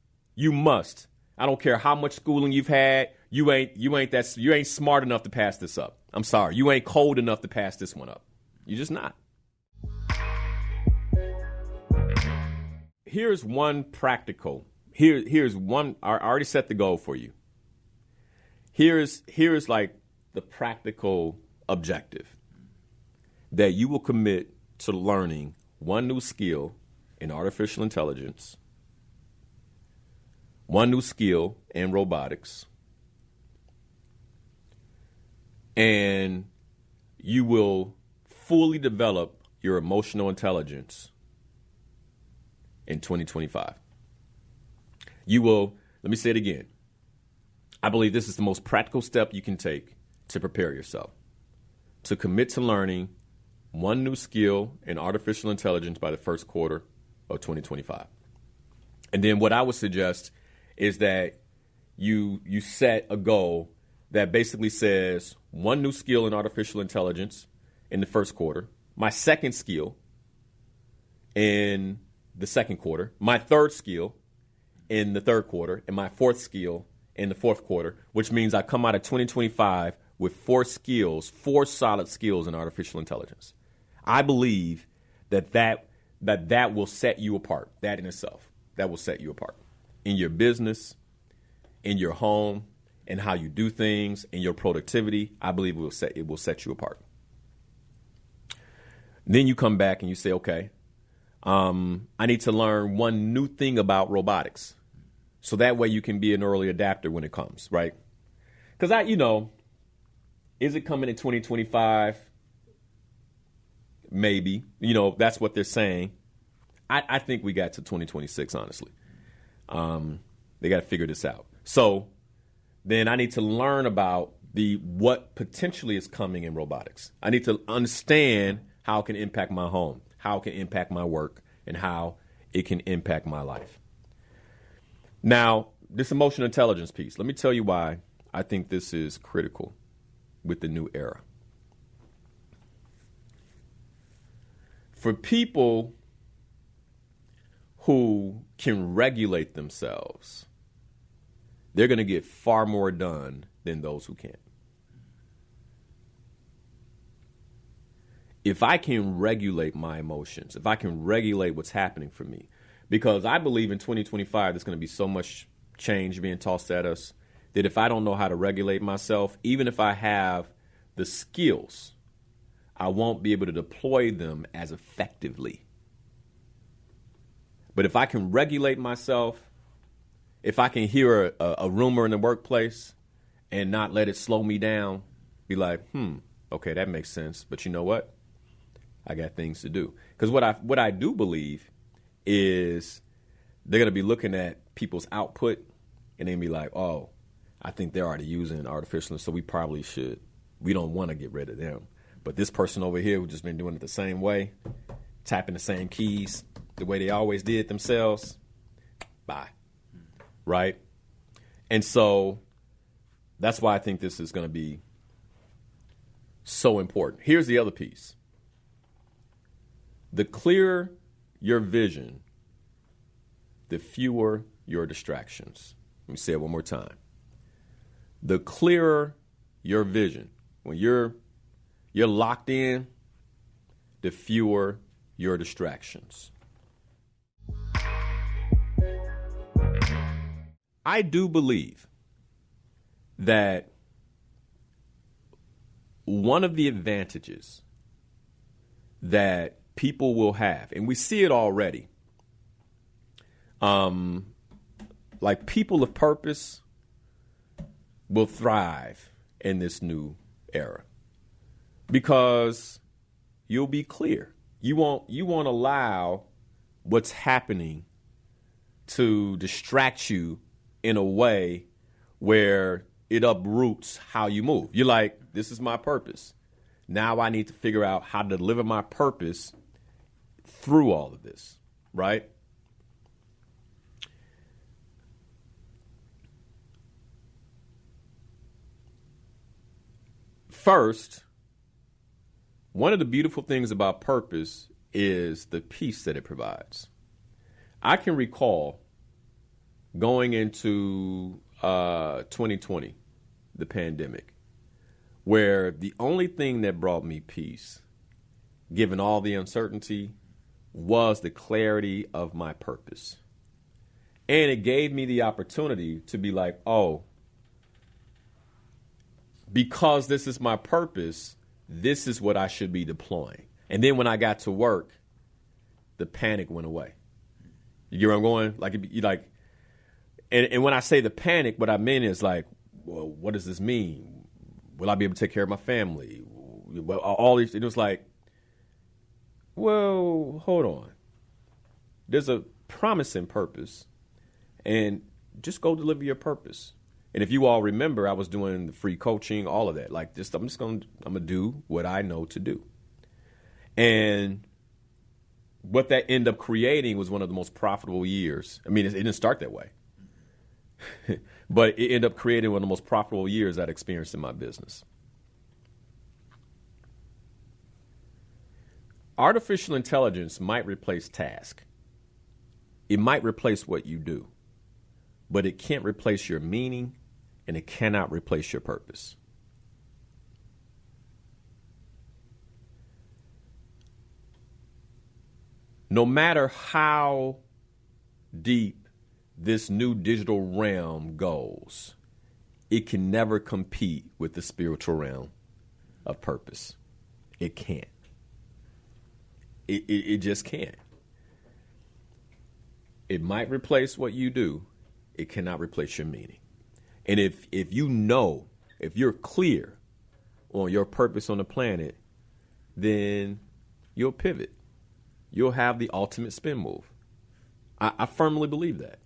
I don't care how much schooling you've had. You ain't smart enough to pass this up. I'm sorry. You ain't cold enough to pass this one up. You're just not. here's one practical. Here's one. I already set the goal for you. Here's like the practical objective that you will commit to learning one new skill in artificial intelligence, one new skill in robotics, and you will fully develop your emotional intelligence in 2025. You will, let me say it again. I believe this is the most practical step you can take to prepare yourself, to commit to learning one new skill in artificial intelligence by the first quarter of 2025. And then what I would suggest is that you set a goal that basically says one new skill in artificial intelligence in the first quarter, my second skill in the second quarter, my third skill in the third quarter, and my fourth skill in the fourth quarter, which means I come out of 2025 with four solid skills in artificial intelligence. I believe that will set you apart. That in itself, that will set you apart in your business, in your home, and how you do things, in your productivity. I believe it will set you apart. Then you come back and you say, okay, I need to learn one new thing about robotics. So that way you can be an early adapter when it comes, right? Because is it coming in 2025? Maybe. That's what they're saying. I think we got to 2026, honestly. They got to figure this out. So then I need to learn about what potentially is coming in robotics. I need to understand how it can impact my home, how it can impact my work, and how it can impact my life. Now, this emotional intelligence piece, let me tell you why I think this is critical with the new era. For people who can regulate themselves, they're going to get far more done than those who can't. If I can regulate my emotions, if I can regulate what's happening for me, because I believe in 2025 there's going to be so much change being tossed at us that if I don't know how to regulate myself, even if I have the skills, I won't be able to deploy them as effectively. But if I can regulate myself, if I can hear a rumor in the workplace and not let it slow me down, be like, okay, that makes sense. But you know what? I got things to do. Because what I do believe is they're going to be looking at people's output and then be like, oh, I think they're already using artificial, so we probably should. We don't want to get rid of them. But this person over here who's just been doing it the same way, tapping the same keys, the way they always did themselves, bye. Right? And so that's why I think this is going to be so important. Here's the other piece. The clearer your vision, the fewer your distractions. Let me say it one more time. The clearer your vision, when you're locked in, the fewer your distractions. I do believe that one of the advantages that people will have, and we see it already, like people of purpose will thrive in this new era because you'll be clear. You won't allow what's happening to distract you in a way where it uproots how you move. You're like, this is my purpose. Now I need to figure out how to deliver my purpose through all of this, right? First, one of the beautiful things about purpose is the peace that it provides. I can recall going into 2020, the pandemic, where the only thing that brought me peace, given all the uncertainty, was the clarity of my purpose. And it gave me the opportunity to be like, oh, because this is my purpose, this is what I should be deploying. And then when I got to work, the panic went away. You get where I'm going? And when I say the panic, what I mean is like, well, what does this mean? Will I be able to take care of my family? Well, all these, it was like, well, hold on. There's a promising purpose, and just go deliver your purpose. And if you all remember, I was doing the free coaching, all of that. Like this, I'm gonna do what I know to do. And what that ended up creating was one of the most profitable years. I mean, it didn't start that way, but it ended up creating one of the most profitable years I'd experienced in my business. Artificial intelligence might replace tasks. It might replace what you do, but it can't replace your meaning, and it cannot replace your purpose. No matter how deep this new digital realm goes, it can never compete with the spiritual realm of purpose. It can't. It just can't. It might replace what you do. It cannot replace your meaning. And if you know, if you're clear on your purpose on the planet, then you'll pivot. You'll have the ultimate spin move. I firmly believe that.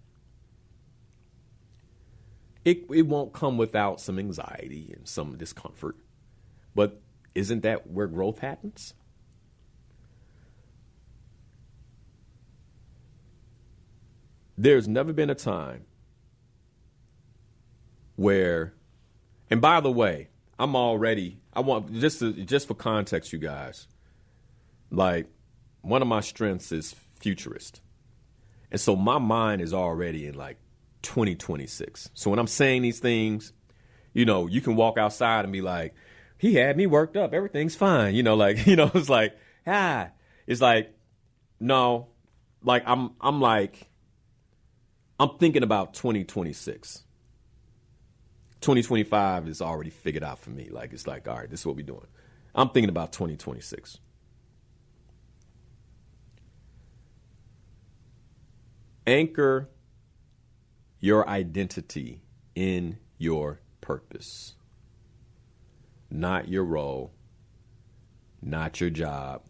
It won't come without some anxiety and some discomfort. But isn't that where growth happens? There's never been a time where, and by the way, I want just for context, you guys, like one of my strengths is futurist. And so my mind is already in like 2026. So when I'm saying these things, you know, you can walk outside and be like, he had me worked up. Everything's fine. You know, like, you know, it's like, it's like, no, like I'm thinking about 2026. 2025 is already figured out for me. Like, it's like, all right, this is what we're doing. I'm thinking about 2026. Anchor your identity in your purpose. Not your role, not your job,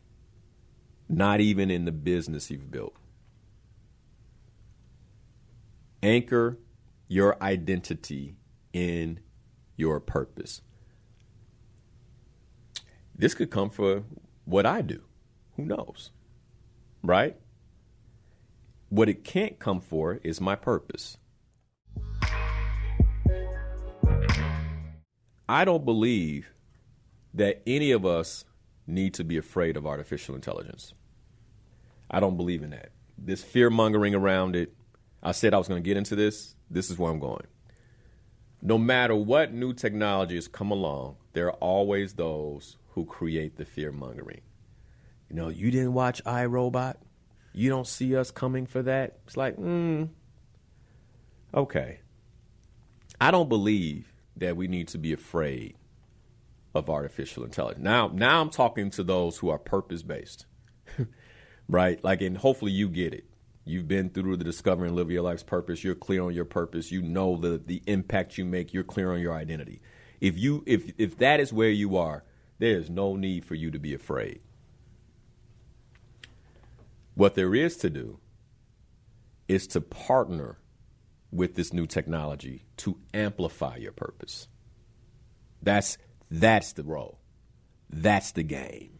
not even in the business you've built. Anchor your identity in your purpose. This could come for what I do. Who knows? Right? What it can't come for is my purpose. I don't believe that any of us need to be afraid of artificial intelligence. I don't believe in that. This fear-mongering around it, I said I was going to get into this. This is where I'm going. No matter what new technology has come along, there are always those who create the fear-mongering. You know, you didn't watch iRobot? You don't see us coming for that? It's like, okay. I don't believe that we need to be afraid of artificial intelligence. Now I'm talking to those who are purpose-based, right? Like, and hopefully you get it. You've been through the Discover and Live Your Life's Purpose. You're clear on your purpose. You know the impact you make. You're clear on your identity. If that is where you are, there's no need for you to be afraid. What there is to do is to partner with this new technology to amplify your purpose. That's the role. That's the game.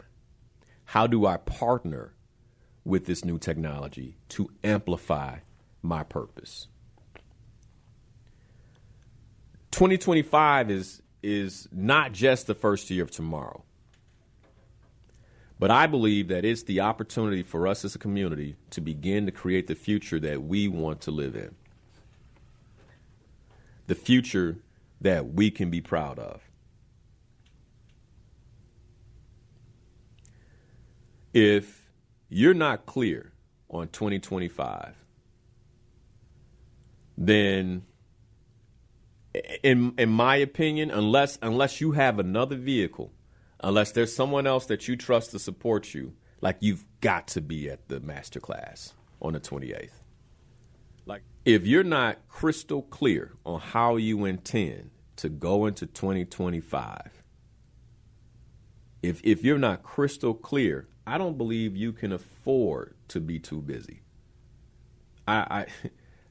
How do I partner with this new technology to amplify my purpose? 2025 is not just the first year of tomorrow. But I believe that it's the opportunity for us as a community to begin to create the future that we want to live in. The future that we can be proud of. If you're not clear on 2025, then in my opinion, unless you have another vehicle, unless there's someone else that you trust to support you, like, you've got to be at the masterclass on the 28th. Like, if you're not crystal clear on how you intend to go into 2025, if you're not crystal clear, I don't believe you can afford to be too busy. I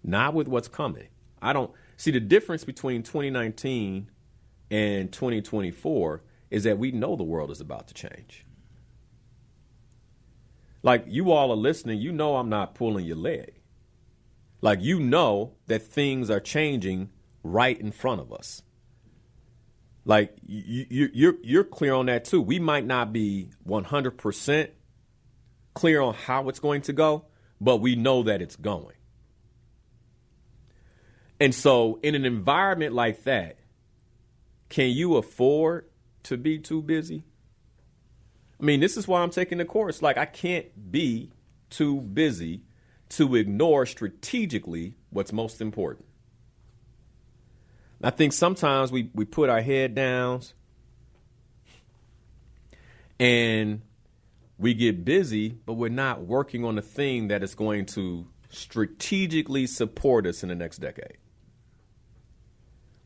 not with what's coming. I don't see the difference between 2019 and 2024 is that we know the world is about to change. Like, you all are listening, you know I'm not pulling your leg. Like, you know that things are changing right in front of us. Like, you're clear on that too. We might not be 100% clear on how it's going to go, but we know that it's going. And so in an environment like that, can you afford to be too busy? I mean, this is why I'm taking the course. Like, I can't be too busy to ignore strategically what's most important. I think sometimes we put our head down and we get busy, but we're not working on the thing that is going to strategically support us in the next decade.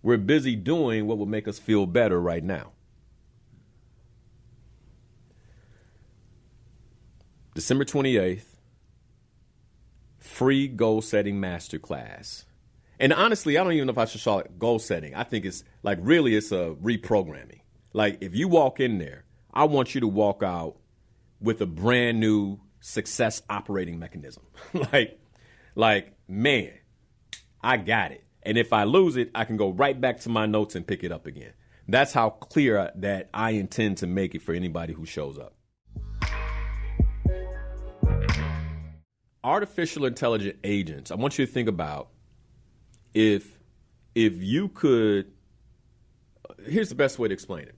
We're busy doing what will make us feel better right now. December 28th, free goal setting masterclass. And honestly, I don't even know if I should call it goal setting. I think it's like, really, it's a reprogramming. Like, if you walk in there, I want you to walk out with a brand new success operating mechanism. like, man, I got it. And if I lose it, I can go right back to my notes and pick it up again. That's how clear that I intend to make it for anybody who shows up. Artificial intelligent agents, I want you to think about if you could, here's the best way to explain it.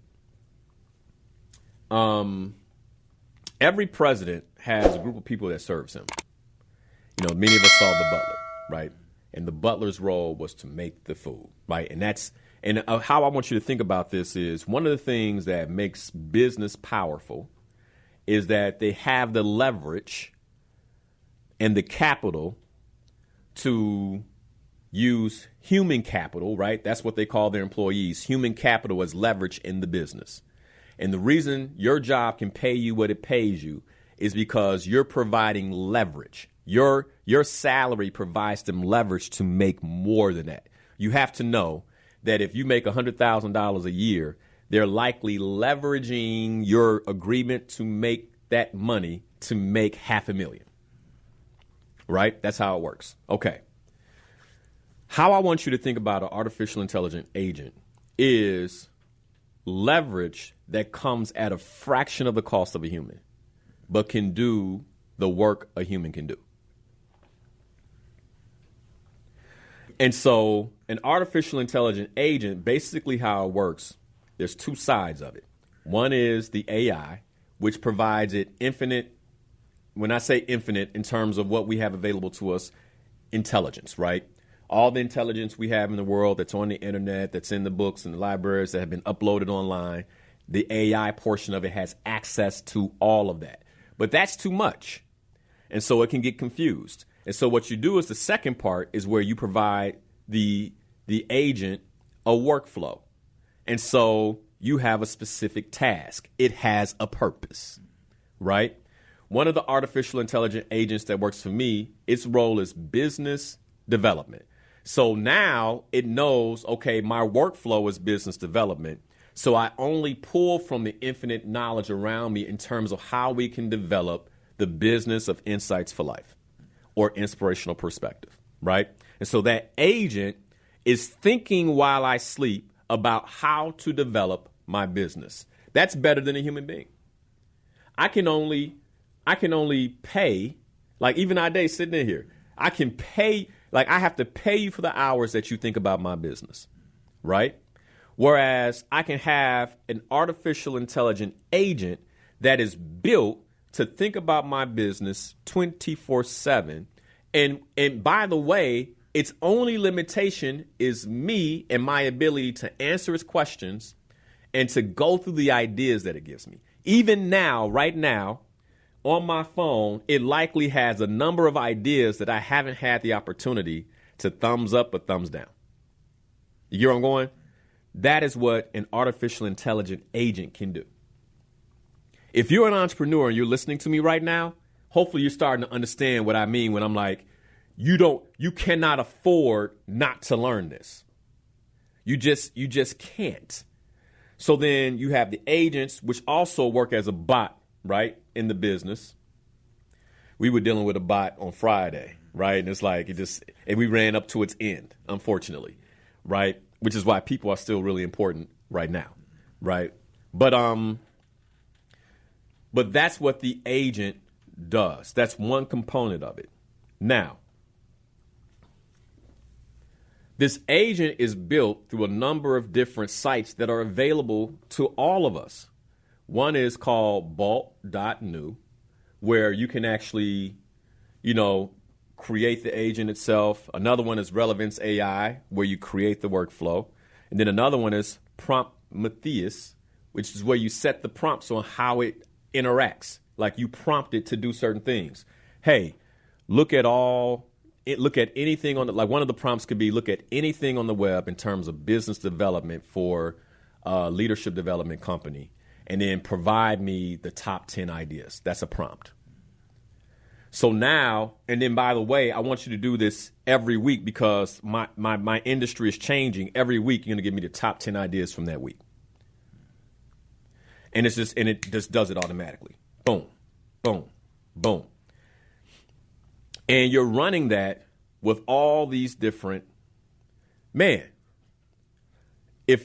Every president has a group of people that serves him. You know, many of us saw the butler, right? And the butler's role was to make the food, right? And how I want you to think about this is, one of the things that makes business powerful is that they have the leverage and the capital to use human capital, right? That's what they call their employees. Human capital as leverage in the business. And the reason your job can pay you what it pays you is because you're providing leverage. Your salary provides them leverage to make more than that. You have to know that if you make $100,000 a year, they're likely leveraging your agreement to make that money to make $500,000. Right? That's how it works. Okay. How I want you to think about an artificial intelligent agent is leverage that comes at a fraction of the cost of a human, but can do the work a human can do. And so an artificial intelligent agent, basically how it works, there's two sides of it. One is the AI, which provides it infinite, when I say infinite in terms of what we have available to us, intelligence, right? All the intelligence we have in the world that's on the internet, that's in the books and the libraries that have been uploaded online, the AI portion of it has access to all of that. But that's too much. And so it can get confused. And so what you do is the second part is where you provide the agent a workflow. And so you have a specific task. It has a purpose, right? One of the artificial intelligent agents that works for me, its role is business development. So now it knows, okay, my workflow is business development. So I only pull from the infinite knowledge around me in terms of how we can develop the business of insights for life or inspirational perspective, right? And so that agent is thinking while I sleep about how to develop my business. That's better than a human being. I can only pay, like even Ade sitting in here, I can pay, like I have to pay you for the hours that you think about my business, right? Whereas I can have an artificial intelligent agent that is built to think about my business 24/7. And by the way, its only limitation is me and my ability to answer its questions and to go through the ideas that it gives me. Even now, right now, on my phone, it likely has a number of ideas that I haven't had the opportunity to thumbs up or thumbs down. You get where I'm going? That is what an artificial intelligent agent can do. If you're an entrepreneur and you're listening to me right now, hopefully you're starting to understand what I mean when I'm like, you cannot afford not to learn this. You just can't. So then you have the agents, which also work as a bot, right, in the business. We were dealing with a bot on Friday, right? And it's like and we ran up to its end, unfortunately, right? Which is why people are still really important right now, right? But that's what the agent does. That's one component of it. Now, this agent is built through a number of different sites that are available to all of us. One is called Vault.new, where you can actually, create the agent itself. Another one is Relevance AI, where you create the workflow. And then another one is Prometheus, which is where you set the prompts on how it interacts. Like you prompt it to do certain things. Hey, look at anything on like one of the prompts could be look at anything on the web in terms of business development for a leadership development company, and then provide me the top 10 ideas. That's a prompt. So now, and then by the way, I want you to do this every week because my industry is changing. Every week, you're going to give me the top 10 ideas from that week. And it just does it automatically. Boom, boom, boom. And you're running that with all these different, if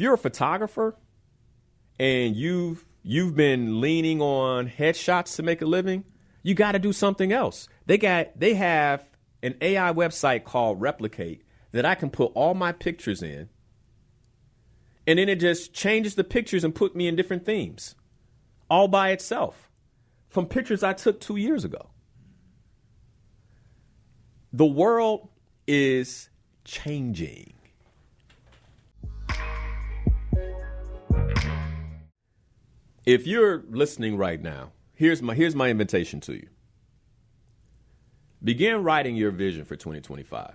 you're a photographer and you've been leaning on headshots to make a living, you got to do something else. They have an AI website called Replicate that I can put all my pictures in, and then it just changes the pictures and put me in different themes all by itself from pictures I took 2 years ago. The world is changing. If you're listening right now, here's my invitation to you. Begin writing your vision for 2025.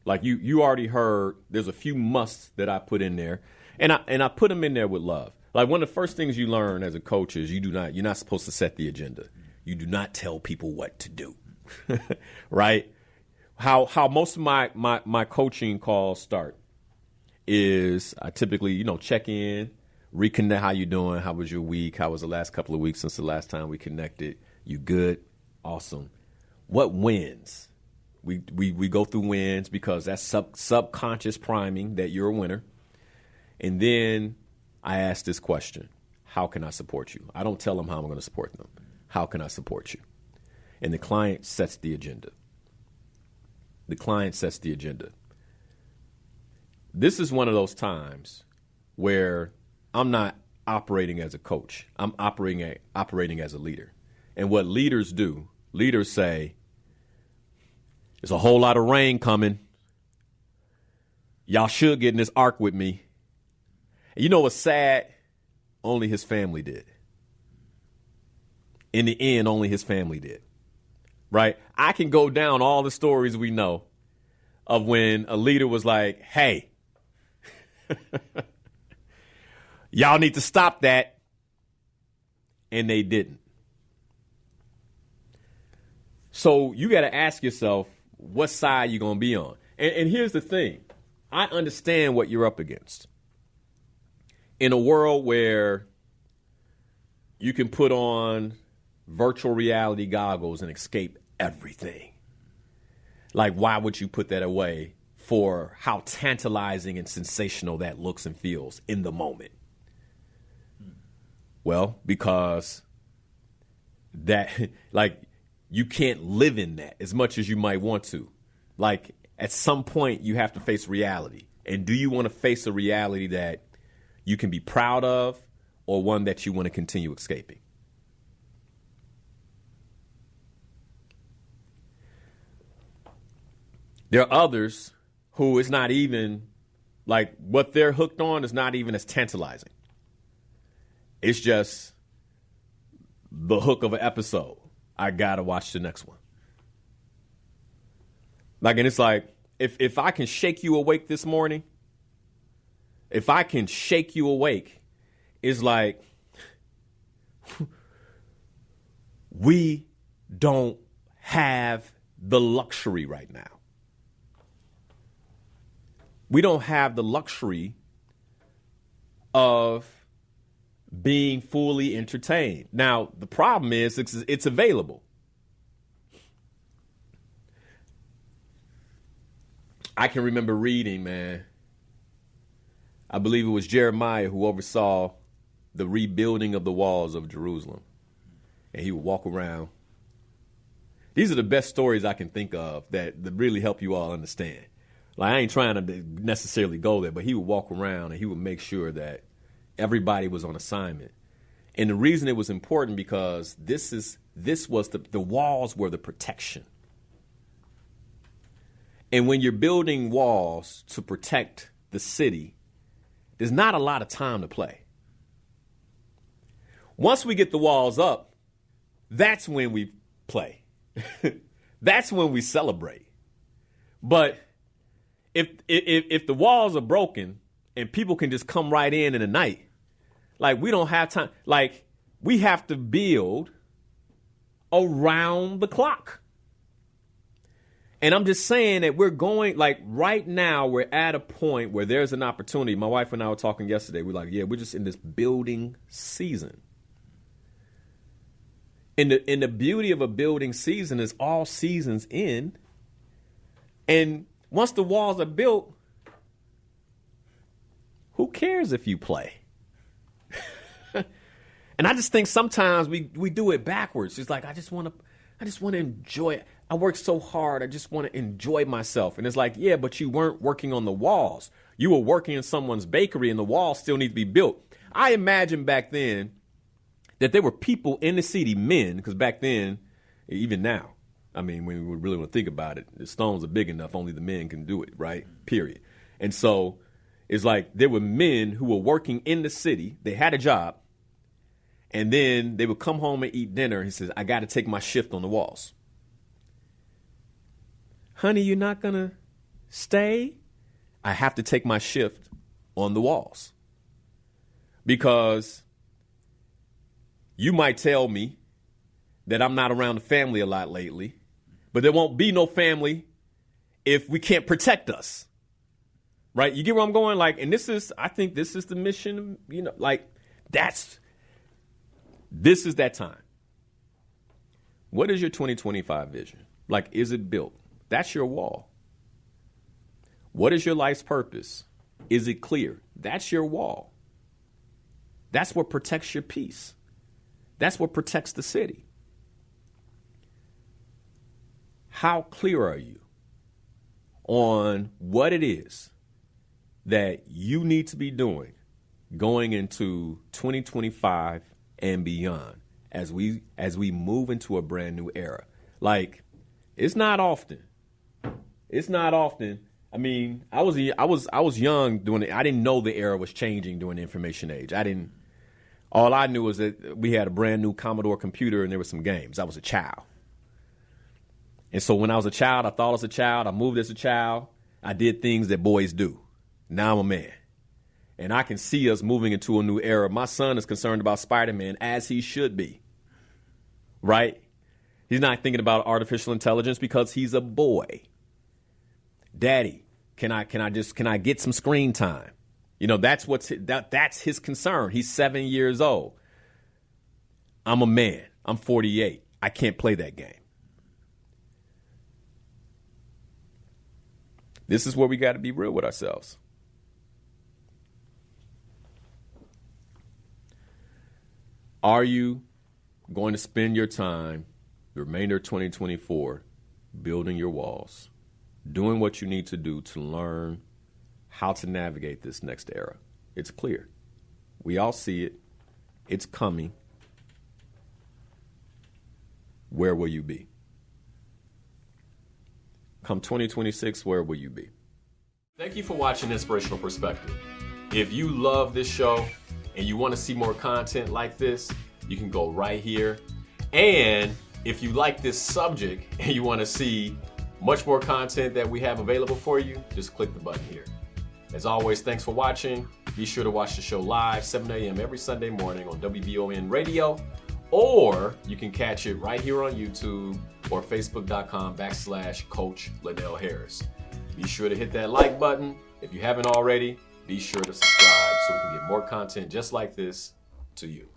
Like you already heard, there's a few musts that I put in there, and I put them in there with love. Like one of the first things you learn as a coach is you're not supposed to set the agenda. You do not tell people what to do, right? How most of my coaching calls start is I typically, check in, reconnect. How you doing? How was your week? How was the last couple of weeks since the last time we connected? You good? Awesome. What wins? We go through wins because that's subconscious priming that you're a winner. And then I ask this question: how can I support you? I don't tell them how I'm going to support them. How can I support you? And the client sets the agenda. The client sets the agenda. This is one of those times where I'm not operating as a coach. I'm operating as a leader. And what leaders do, leaders say, there's a whole lot of rain coming. Y'all should get in this ark with me. And you know what's sad? Only his family did. In the end, only his family did. Right? I can go down all the stories we know of when a leader was like, hey, y'all need to stop that. And they didn't. So you got to ask yourself, what side you going to be on? And here's the thing. I understand what you're up against. In a world where you can put on virtual reality goggles and escape everything. Like, why would you put that away for how tantalizing and sensational that looks and feels in the moment? Well, because that, like, you can't live in that as much as you might want to. Like, at some point, you have to face reality. And do you want to face a reality that you can be proud of or one that you want to continue escaping? There are others who it's not even like what they're hooked on is not even as tantalizing. It's just the hook of an episode. I got to watch the next one. Like, and it's like, if I can shake you awake this morning, if I can shake you awake, it's like we don't have the luxury right now. We don't have the luxury of being fully entertained. Now, the problem is it's available. I can remember reading, man, I believe it was Jeremiah who oversaw the rebuilding of the walls of Jerusalem. And he would walk around. These are the best stories I can think of that really help you all understand. Like, I ain't trying to necessarily go there, but he would walk around and he would make sure that everybody was on assignment. And the reason it was important because this was the walls were the protection. And when you're building walls to protect the city, there's not a lot of time to play. Once we get the walls up, that's when we play. That's when we celebrate. But if the walls are broken and people can just come right in the night, like we don't have time. Like we have to build around the clock. And I'm just saying that we're going, like right now, we're at a point where there's an opportunity. My wife and I were talking yesterday. We're like, yeah, we're just in this building season. And the beauty of a building season is all seasons end. And once the walls are built, who cares if you play? And I just think sometimes we do it backwards. It's like, I just want to enjoy it. I work so hard. I just want to enjoy myself. And it's like, yeah, but you weren't working on the walls. You were working in someone's bakery and the walls still need to be built. I imagine back then that there were people in the city, men, because back then, even now, I mean, when we really want to think about it, the stones are big enough, only the men can do it, right? Period. And so it's like there were men who were working in the city. They had a job. And then they would come home and eat dinner. He says, I got to take my shift on the walls. Honey, you're not going to stay? I have to take my shift on the walls. Because you might tell me that I'm not around the family a lot lately, but there won't be no family if we can't protect us. Right? You get where I'm going? Like, and I think this is the mission, like this is that time. What is your 2025 vision? Like, is it built? That's your wall. What is your life's purpose? Is it clear? That's your wall. That's what protects your peace. That's what protects the city. How clear are you on what it is that you need to be doing going into 2025 and beyond as we move into a brand new era? Like, it's not often. It's not often. I mean, I was young doing it. I didn't know the era was changing during the information age. All I knew was that we had a brand new Commodore computer and there were some games. I was a child. And so when I was a child, I thought as a child, I moved as a child. I did things that boys do. Now I'm a man. And I can see us moving into a new era. My son is concerned about Spider-Man, as he should be. Right? He's not thinking about artificial intelligence because he's a boy. Daddy, can I get some screen time? That's his concern. He's 7 years old. I'm a man. I'm 48. I can't play that game. This is where we got to be real with ourselves. Are you going to spend your time, the remainder of 2024, building your walls, doing what you need to do to learn how to navigate this next era? It's clear. We all see it. It's coming. Where will you be? come 2026, where will you be? Thank you for watching Inspirational Perspective. If you love this show and you want to see more content like this, you can go right here. And if you like this subject and you want to see much more content that we have available for you, just click the button here. As always, thanks for watching. Be sure to watch the show live, 7 a.m. every Sunday morning on WBON Radio, or you can catch it right here on YouTube or Facebook.com/Coach Liddell Harris. Be sure to hit that like button. If you haven't already, be sure to subscribe so we can get more content just like this to you.